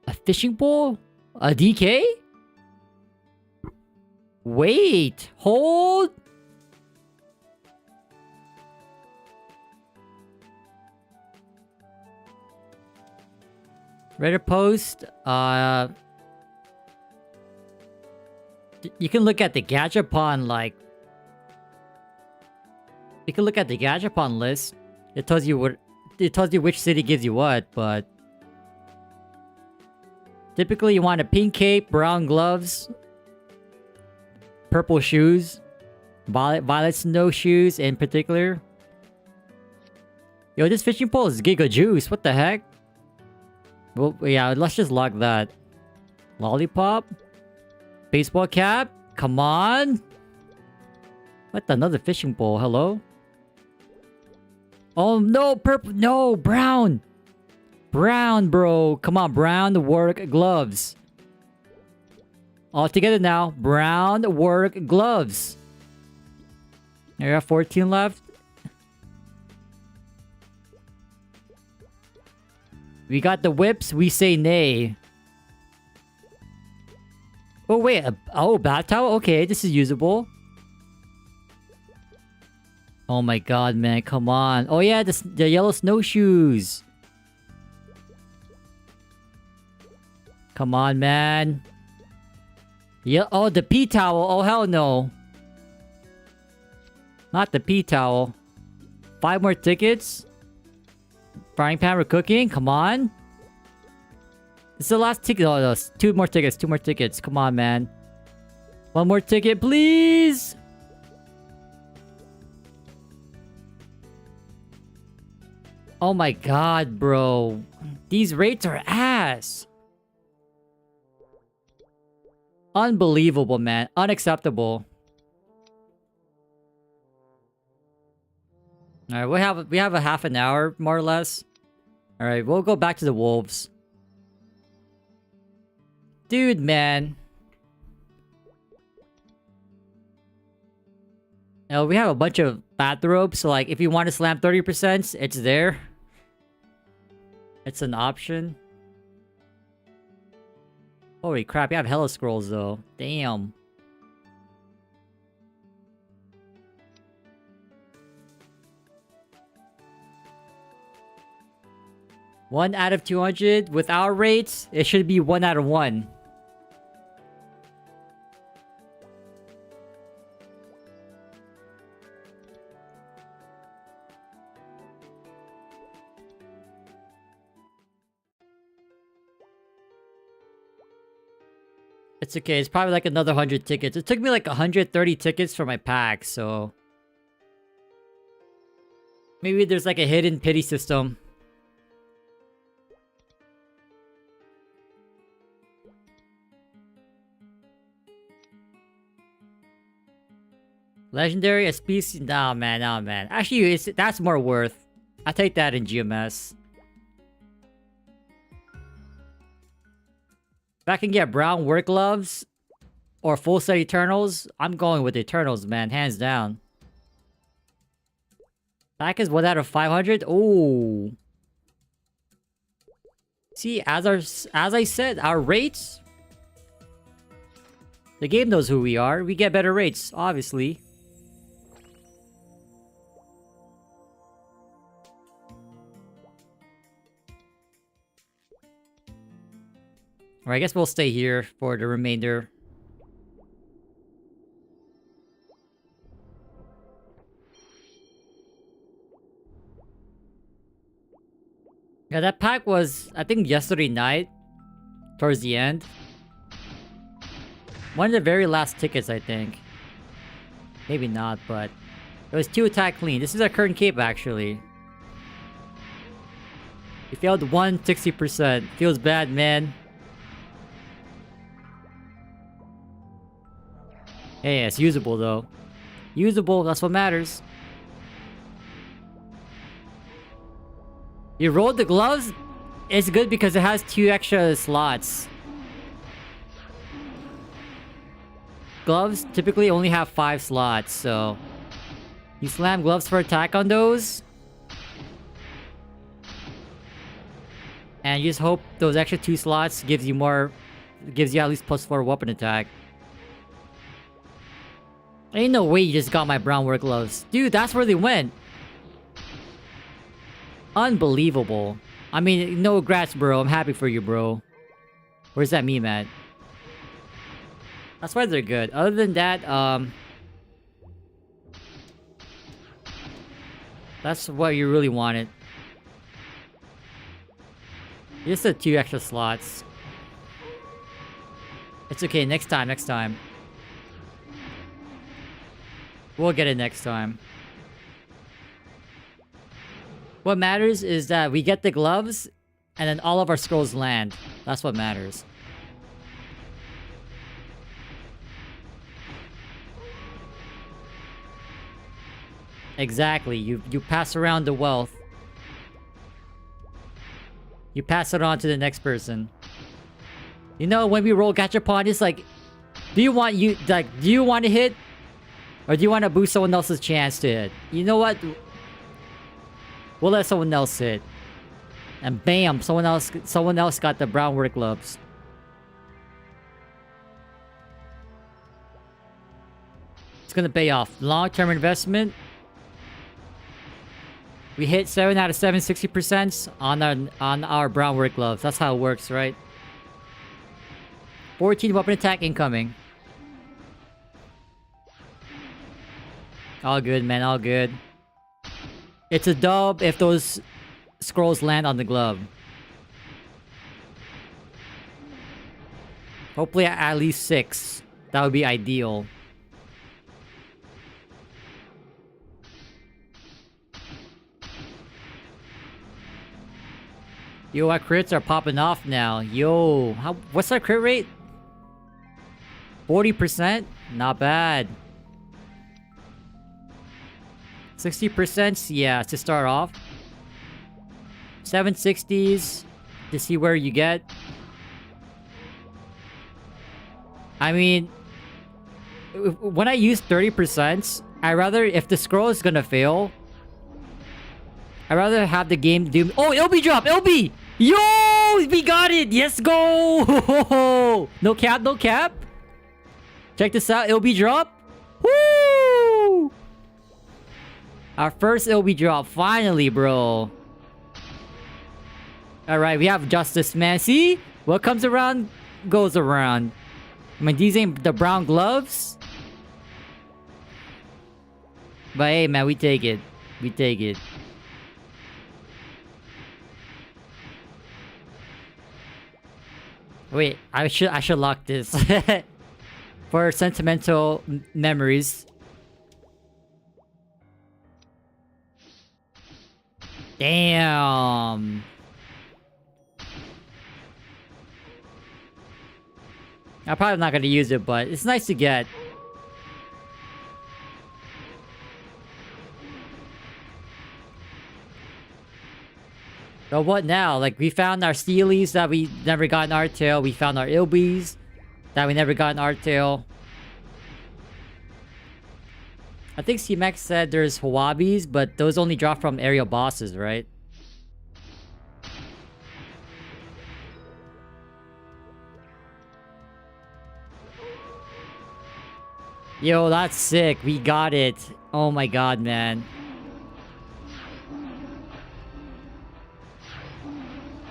A fishing pole? A DK? Wait! Hold! Reddit post. You can look at the Gachapon, like... You can look at the Gachapon list. It tells you what... It tells you which city gives you what, but... Typically you want a pink cape, brown gloves, purple shoes, violet snowshoes in particular. Yo, this fishing pole is Giga Juice. What the heck? Well, yeah, let's just log that. Lollipop? Baseball cap? Come on! What? Another fishing pole. Hello? Oh, no! Purple! No! Brown! Brown, bro! Come on, brown work gloves. All together now. Brown work gloves. I got 14 left. We got the whips. We say nay. Oh, wait. Oh, bath towel? Okay, this is usable. Oh my god, man. Come on. Oh, yeah, the yellow snowshoes. Come on, man. Yeah. Oh, the pee towel. Oh, hell no. Not the pee towel. 5 more tickets. Frying pan for cooking. Come on. This is the last ticket. Oh, no. 2 more tickets. 2 more tickets. Come on, man. 1 more ticket, please. Oh my god, bro. These rates are ass. Unbelievable, man. Unacceptable. Alright, we have a half an hour, more or less. Alright, we'll go back to the wolves. Dude, man. Now, we have a bunch of bathrobes, so like, if you want to slam 30%, it's there. It's an option. Holy crap, you have hella scrolls though. Damn. One out of 200. With our rates, it should be 1 out of 1. It's okay, it's probably like another 100 tickets. It took me like 130 tickets for my pack, so... Maybe there's like a hidden pity system. Legendary, a species... Nah, man, nah, man. Actually, that's more worth. I take that in GMS. If I can get brown work gloves or full set Eternals, I'm going with Eternals, man. Hands down. Pack is 1 out of 500? Ooh. See, as I said, our rates... The game knows who we are. We get better rates, obviously. Alright, I guess we'll stay here for the remainder. Yeah, that pack was, I think, yesterday night. Towards the end. One of the very last tickets, I think. Maybe not, but... It was 2 attack clean. This is our current cape, actually. We failed 160%. Feels bad, man. Hey, it's usable though. Usable, that's what matters. You rolled the gloves? It's good because it has 2 extra slots. Gloves typically only have 5 slots, so... You slam gloves for attack on those? And you just hope those extra 2 slots gives you more... gives you at least +4 weapon attack. Ain't no way you just got my brown work gloves. Dude, that's where they went. Unbelievable. I mean, no grats, bro. I'm happy for you, bro. Where's that meme at? That's why they're good. Other than that, that's what you really wanted. Just the 2 extra slots. It's okay, next time, next time. We'll get it next time. What matters is that we get the gloves, and then all of our scrolls land. That's what matters. Exactly, you pass around the wealth. You pass it on to the next person. You know, when we roll gachapon, it's like, do you want to hit? Or do you want to boost someone else's chance to hit? You know what? We'll let someone else hit. And bam, someone else got the brown work gloves. It's gonna pay off. Long-term investment. We hit 7 out of 7, 60% on our brown work gloves. That's how it works, right? 14 weapon attack incoming. All good, man. All good. It's a dub if those scrolls land on the glove. Hopefully at least 6. That would be ideal. Yo, our crits are popping off now. Yo, what's our crit rate? 40%? Not bad. 60%? Yeah, to start off. 760s to see where you get. I mean, when I use 30%, I rather, if the scroll is gonna fail, I'd rather have the game do... Oh, LB drop! LB! Yo! We got it! Yes, go! No cap, no cap. Check this out. LB drop. Woo! Our first LB drop. Finally, bro. Alright, we have justice, man. See? What comes around, goes around. I mean, these ain't the brown gloves. But hey, man, we take it. We take it. Wait, I should lock this. For sentimental memories. Damn. I'm probably not gonna use it, but it's nice to get. But what now? Like, we found our Steelies that we never got in Art Tail. We found our Ilbies that we never got in Art Tail. I think C-Max said there's Hawabis, but those only drop from area bosses, right? Yo, that's sick. We got it. Oh my god, man.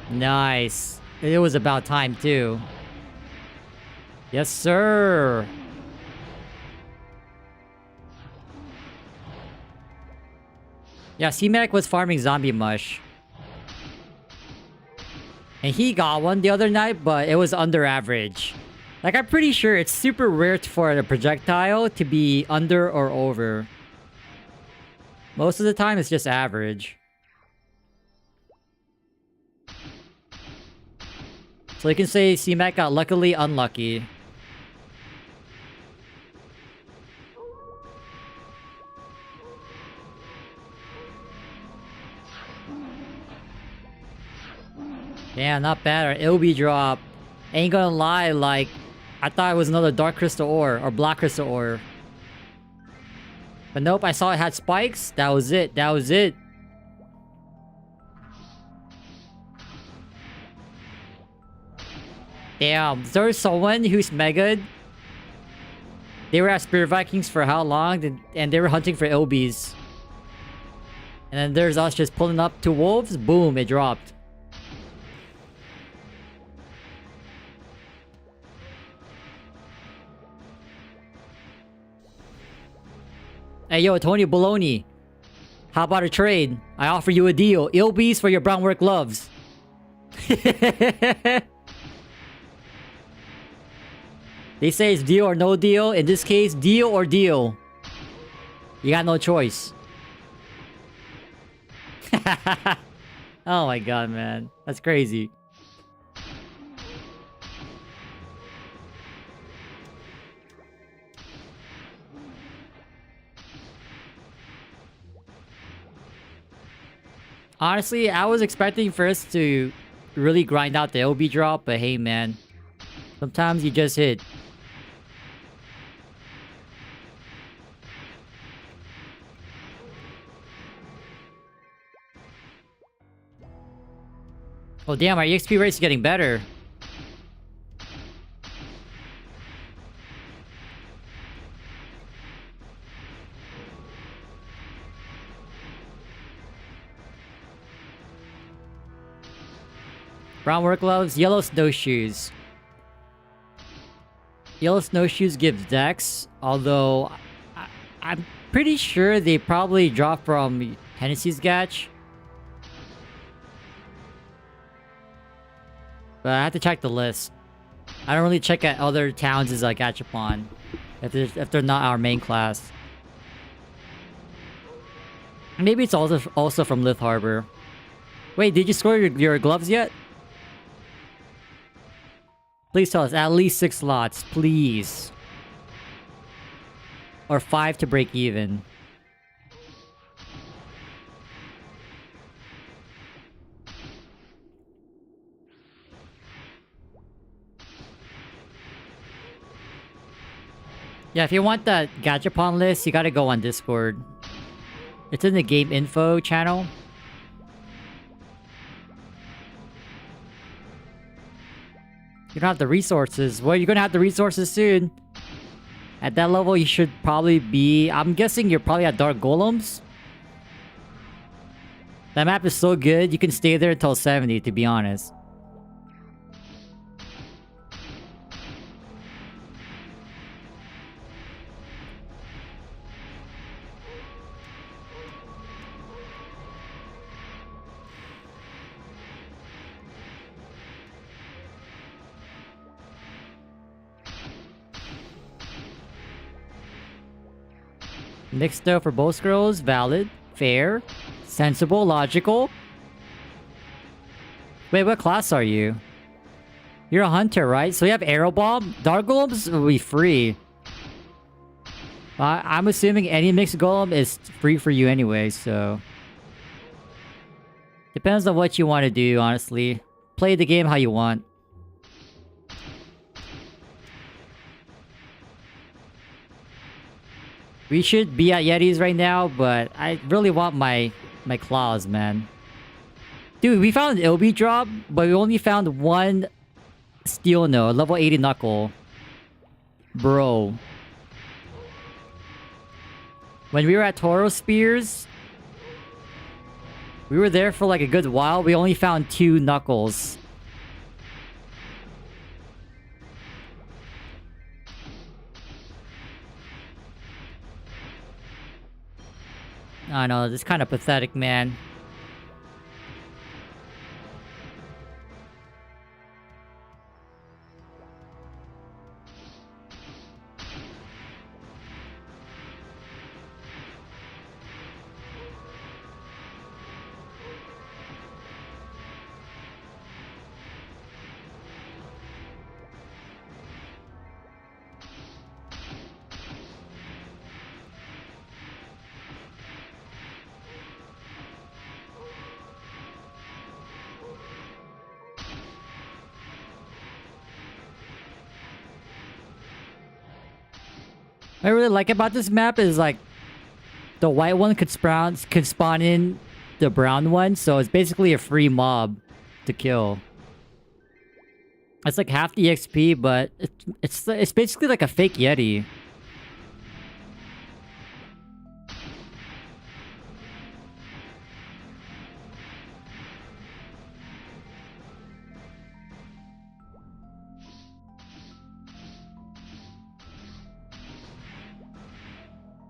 Nice. It was about time, too. Yes, sir. Yeah, C-Mac was farming zombie mush. And he got one the other night, but it was under average. Like, I'm pretty sure it's super rare for a projectile to be under or over. Most of the time, it's just average. So you can say C-Mac got luckily unlucky. Yeah, not bad. Our LB drop. Ain't gonna lie, like, I thought it was another Dark Crystal Ore or Black Crystal Ore. But nope, I saw it had spikes. That was it. That was it. Damn, there's someone who's mega. They were at Spirit Vikings for how long? And they were hunting for LBs. And then there's us just pulling up to wolves. Boom, it dropped. Hey, yo, Tony Baloney. How about a trade? I offer you a deal. LBs for your brownwork gloves. They say it's deal or no deal. In this case, deal or deal. You got no choice. Oh my god, man. That's crazy. Honestly, I was expecting for us to really grind out the LB drop, but hey, man. Sometimes you just hit. Oh damn, our EXP rate is getting better. Brown work gloves, yellow snowshoes. Yellow snowshoes gives dex, although I'm pretty sure they probably drop from Hennessy's Gatch. But I have to check the list. I don't really check at other towns as a Gachapon if they're not our main class. Maybe it's also from Lith Harbor. Wait, did you score your gloves yet? Please tell us at least 6 slots, please. Or 5 to break even. Yeah, if you want that Gachapon list, you gotta go on Discord. It's in the game info channel. You don't have the resources. Well, you're gonna have the resources soon. At that level, you should probably be... I'm guessing you're probably at Dark Golems. That map is so good, you can stay there until 70, to be honest. Mixed though for both scrolls, valid, fair, sensible, logical. Wait, what class are you? You're a hunter, right? So you have arrow bomb? Dark golems will be free. I'm assuming any mixed golem is free for you anyway, so... Depends on what you want to do, honestly. Play the game how you want. We should be at Yetis right now, but I really want my claws, man. Dude, we found an LB drop, but we only found one steel node, level 80 knuckle. Bro. When we were at Toro Spears, we were there for like a good while. We only found 2 knuckles. I know, this is kind of pathetic, man. What I really like about this map is like the white one could spawn in the brown one, so it's basically a free mob to kill. It's like half the XP, but it's basically like a fake Yeti.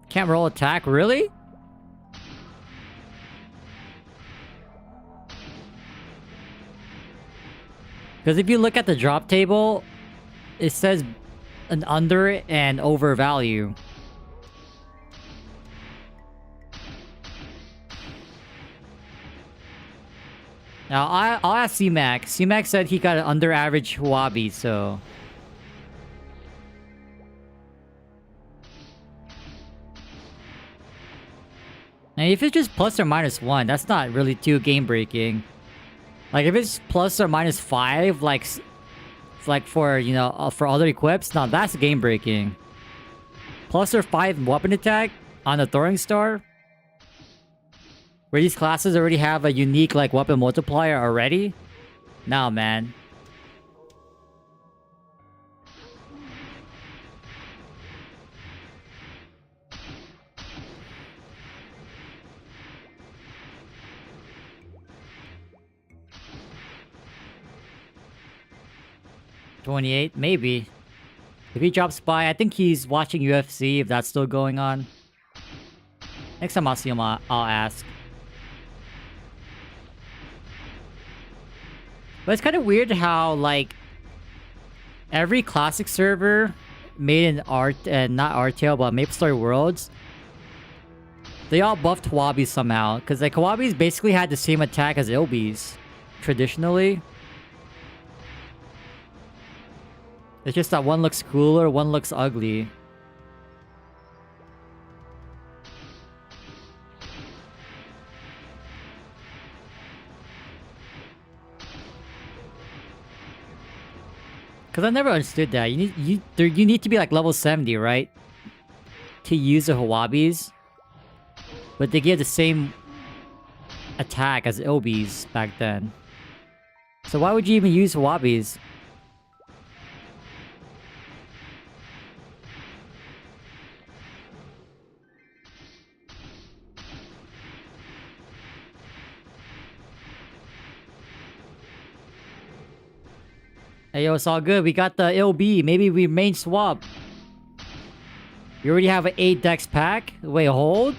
Can't roll attack, really? Because if you look at the drop table, it says an under and over value. Now, I'll ask C-Mac. C-Mac said he got an under average Huabi, so... And if it's just plus or minus 1, that's not really too game-breaking. Like, if it's plus or minus 5, like for, you know, for other equips, now that's game-breaking. Plus or 5 weapon attack on the throwing star? Where these classes already have a unique, like, weapon multiplier already? No, man. $28? Maybe. If he drops by, I think he's watching UFC, if that's still going on. Next time I'll see him, I'll ask. But it's kind of weird how, like, every classic server made in not RTL, but MapleStory Worlds, they all buffed Huabi somehow. Because, like, Huabi's basically had the same attack as Ilbis, traditionally. It's just that one looks cooler, one looks ugly. Cause I never understood that. You need to be like level 70, right? To use the Huabis. But they give the same attack as Ilbis back then. So why would you even use Huabis? Hey, yo, it's all good. We got the LB. Maybe we main swap. You already have an 8 dex pack? Wait, hold?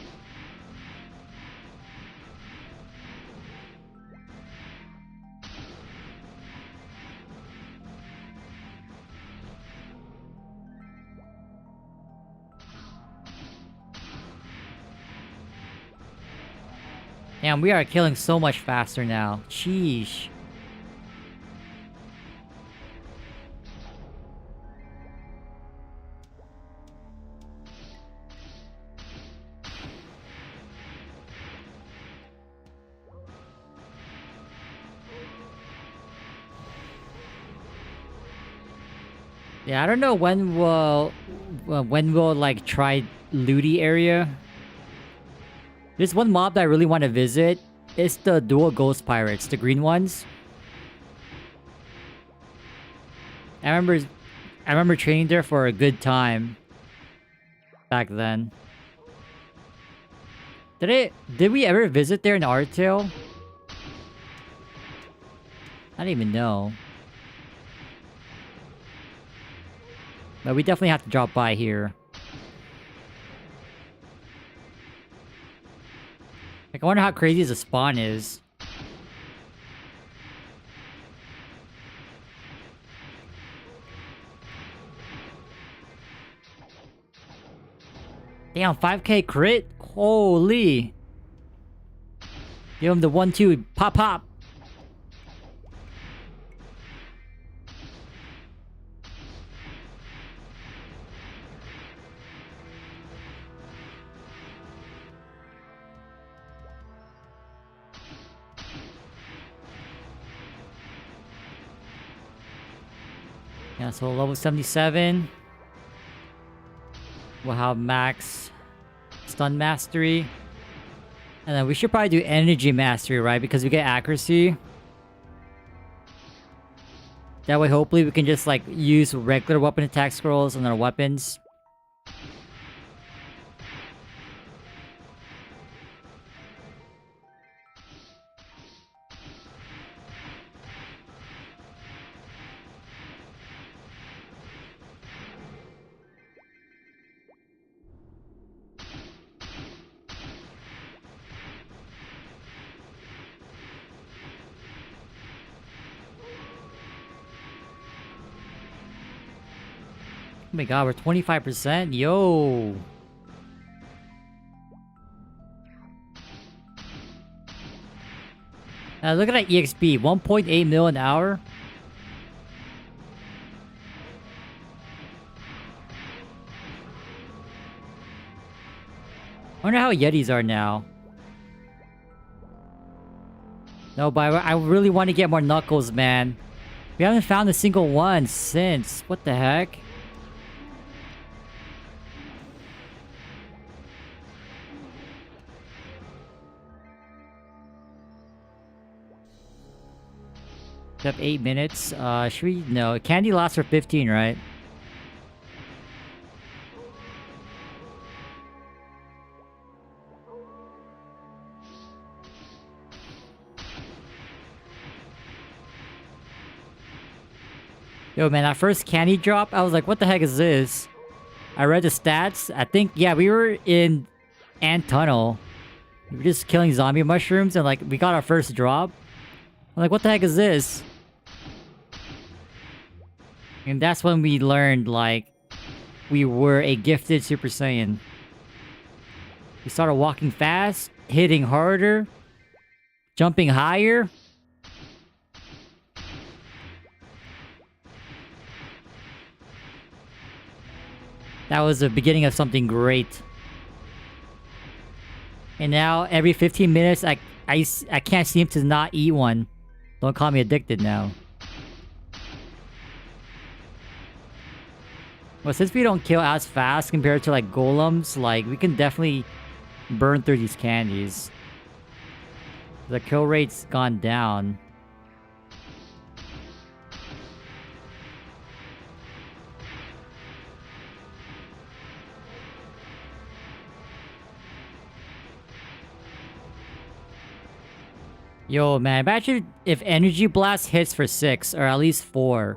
Damn, we are killing so much faster now. Sheesh. Yeah, I don't know when we'll like try Looty area. There's one mob that I really want to visit. It's the dual ghost pirates, the green ones. I remember training there for a good time back then. Did we ever visit there in Artail? I don't even know. But we definitely have to drop by here. Like, I wonder how crazy the spawn is. Damn, 5k crit? Holy. Give him the 1-2. Pop, pop. Yeah, so level 77. We'll have max stun mastery. And then we should probably do energy mastery, right? Because we get accuracy. That way, hopefully, we can just like use regular weapon attack scrolls on our weapons. Oh my god, we're 25%? Yo! Look at that EXP, 1.8 mil an hour. I wonder how Yetis are now. No, but I really want to get more Knuckles, man. We haven't found a single one since. What the heck? We have 8 minutes. Should we? No. Candy lasts for 15, right? Yo, man, that first candy drop, I was like, what the heck is this? I read the stats. I think, yeah, we were in Ant Tunnel. We were just killing zombie mushrooms and, like, we got our first drop. I'm like, what the heck is this? And that's when we learned, like, we were a gifted Super Saiyan. We started walking fast, hitting harder, jumping higher. That was the beginning of something great. And now, every 15 minutes, I can't seem to not eat one. Don't call me addicted now. Well, since we don't kill as fast compared to, like, golems, like, we can definitely burn through these candies. The kill rate's gone down. Yo, man, imagine if Energy Blast hits for 6, or at least 4.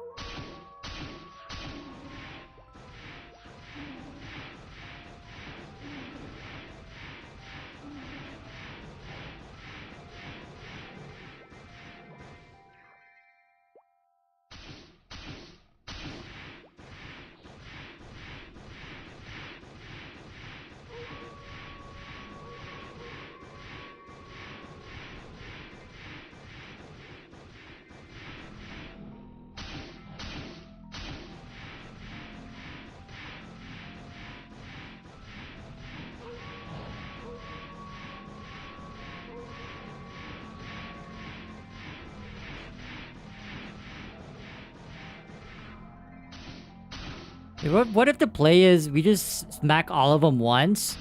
What if the play is we just smack all of them once?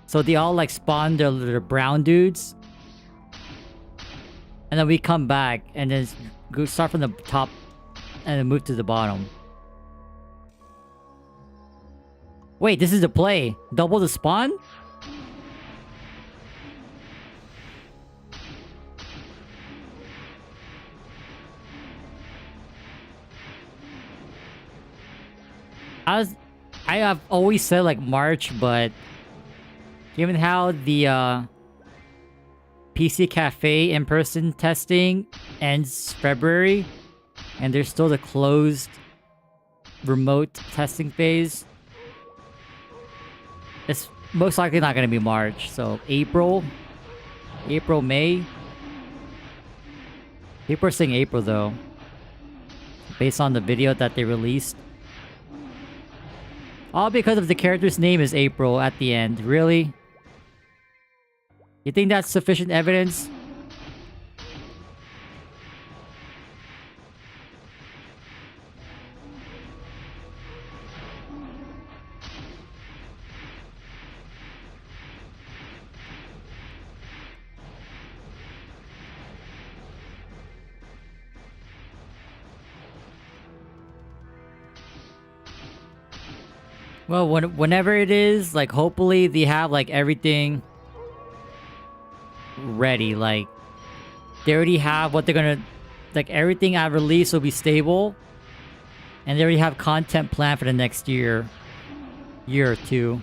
So they all like spawn their brown dudes. And then we come back and then go start from the top and then move to the bottom. Wait, this is the play. Double the spawn? I have always said like March, but given how the PC Cafe in-person testing ends February, and there's still the closed remote testing phase, it's most likely not going to be March. So April, May. People are saying April though, based on the video that they released. All because of the character's name is April at the end. Really? You think that's sufficient evidence? Well, whenever it is, like, hopefully they have, like, everything ready. Like, they already have what they're gonna... Like, everything at release will be stable. And they already have content planned for the next year. Year or two.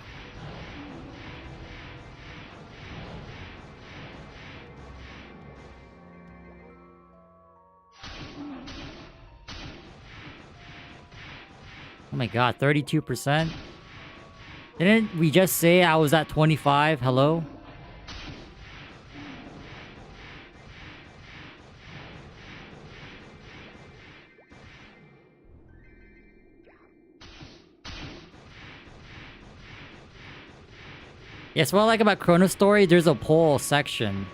Oh my god, 32%? Didn't we just say I was at 25? Hello? Yes, what I like about Chrono Story, there's a poll section.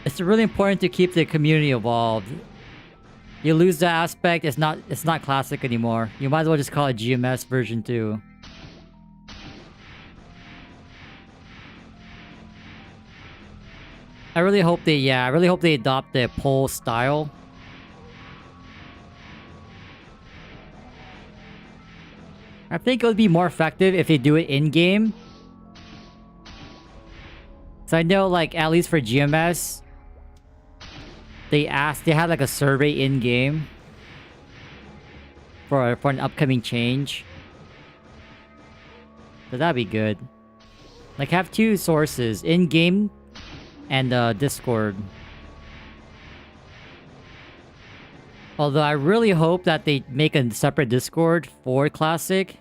It's really important to keep the community involved. You lose that aspect, it's not classic anymore. You might as well just call it GMS version 2. I really hope they adopt the poll style. I think it would be more effective if they do it in-game. So I know, like, at least for GMS, they had like a survey in-game for an upcoming change. So that'd be good. Like, have two sources, in-game and Discord. Although I really hope that they make a separate Discord for Classic.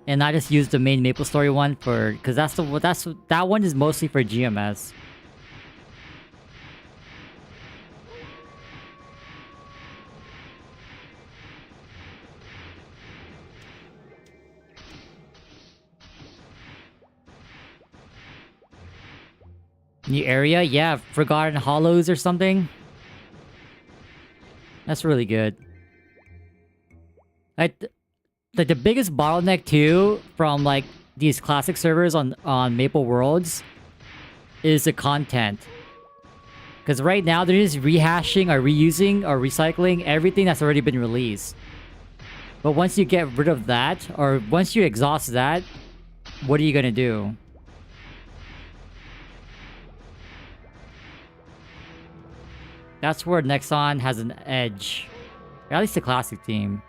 And not just use the main MapleStory one for... Because that one is mostly for GMS. New area? Yeah, Forgotten Hollows or something. That's really good. Like the biggest bottleneck too from like these classic servers on Maple Worlds is the content. Because right now they're just rehashing or reusing or recycling everything that's already been released. But once you get rid of that, or once you exhaust that, what are you gonna do? That's where Nexon has an edge. Or at least the classic team.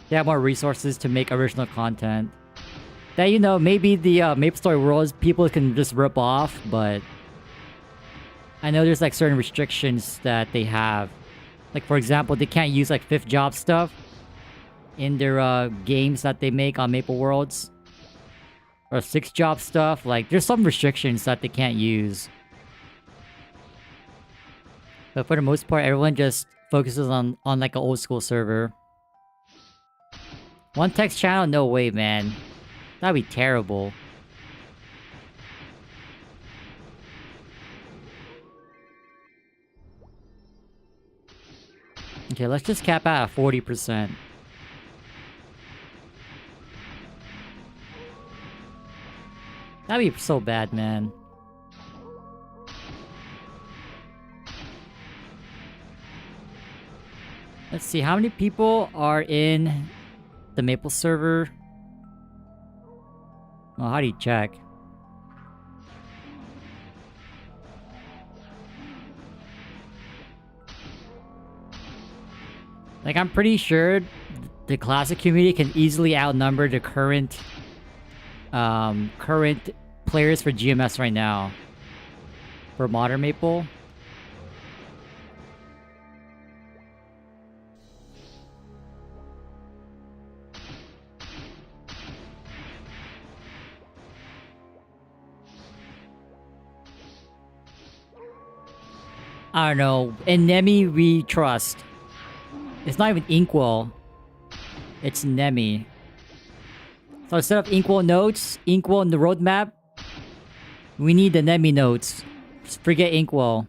They have more resources to make original content. That, you know, maybe the MapleStory Worlds people can just rip off, but... I know there's like certain restrictions that they have. Like, for example, they can't use like 5th job stuff in their games that they make on Maple Worlds. Or 6th job stuff. Like, there's some restrictions that they can't use. But for the most part, everyone just focuses on like an old school server. One text channel? No way, man. That'd be terrible. Okay, let's just cap out at 40%. That'd be so bad, man. Let's see, how many people are in the Maple server? Well, how do you check? Like, I'm pretty sure the classic community can easily outnumber the current players for GMS right now. For Modern Maple. I don't know. In Nemi, we trust. It's not even Inkwell. It's Nemi. So instead of Inkwell notes, Inkwell in the roadmap, we need the Nemi notes. Just forget Inkwell.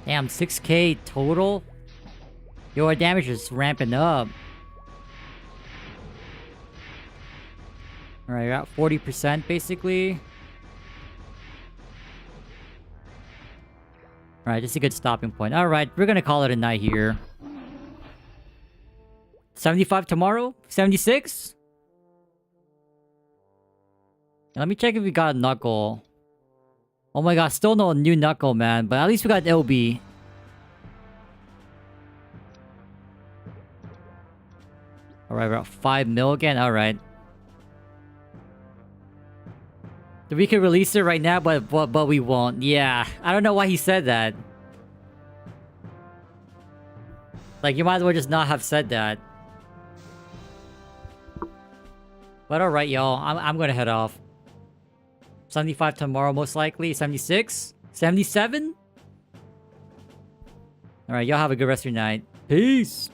Damn, 6k total? Yo, our damage is ramping up. Alright, we're at 40% basically. Alright, this is a good stopping point. Alright, we're gonna call it a night here. 75 tomorrow? 76? Let me check if we got a knuckle. Oh my god, still no new knuckle, man. But at least we got LB. Alright, we're at 5 mil again. Alright. We could release it right now, but we won't. Yeah, I don't know why he said that. Like, you might as well just not have said that. But alright, y'all. I'm gonna head off. 75 tomorrow, most likely. 76? 77? Alright, y'all have a good rest of your night. Peace!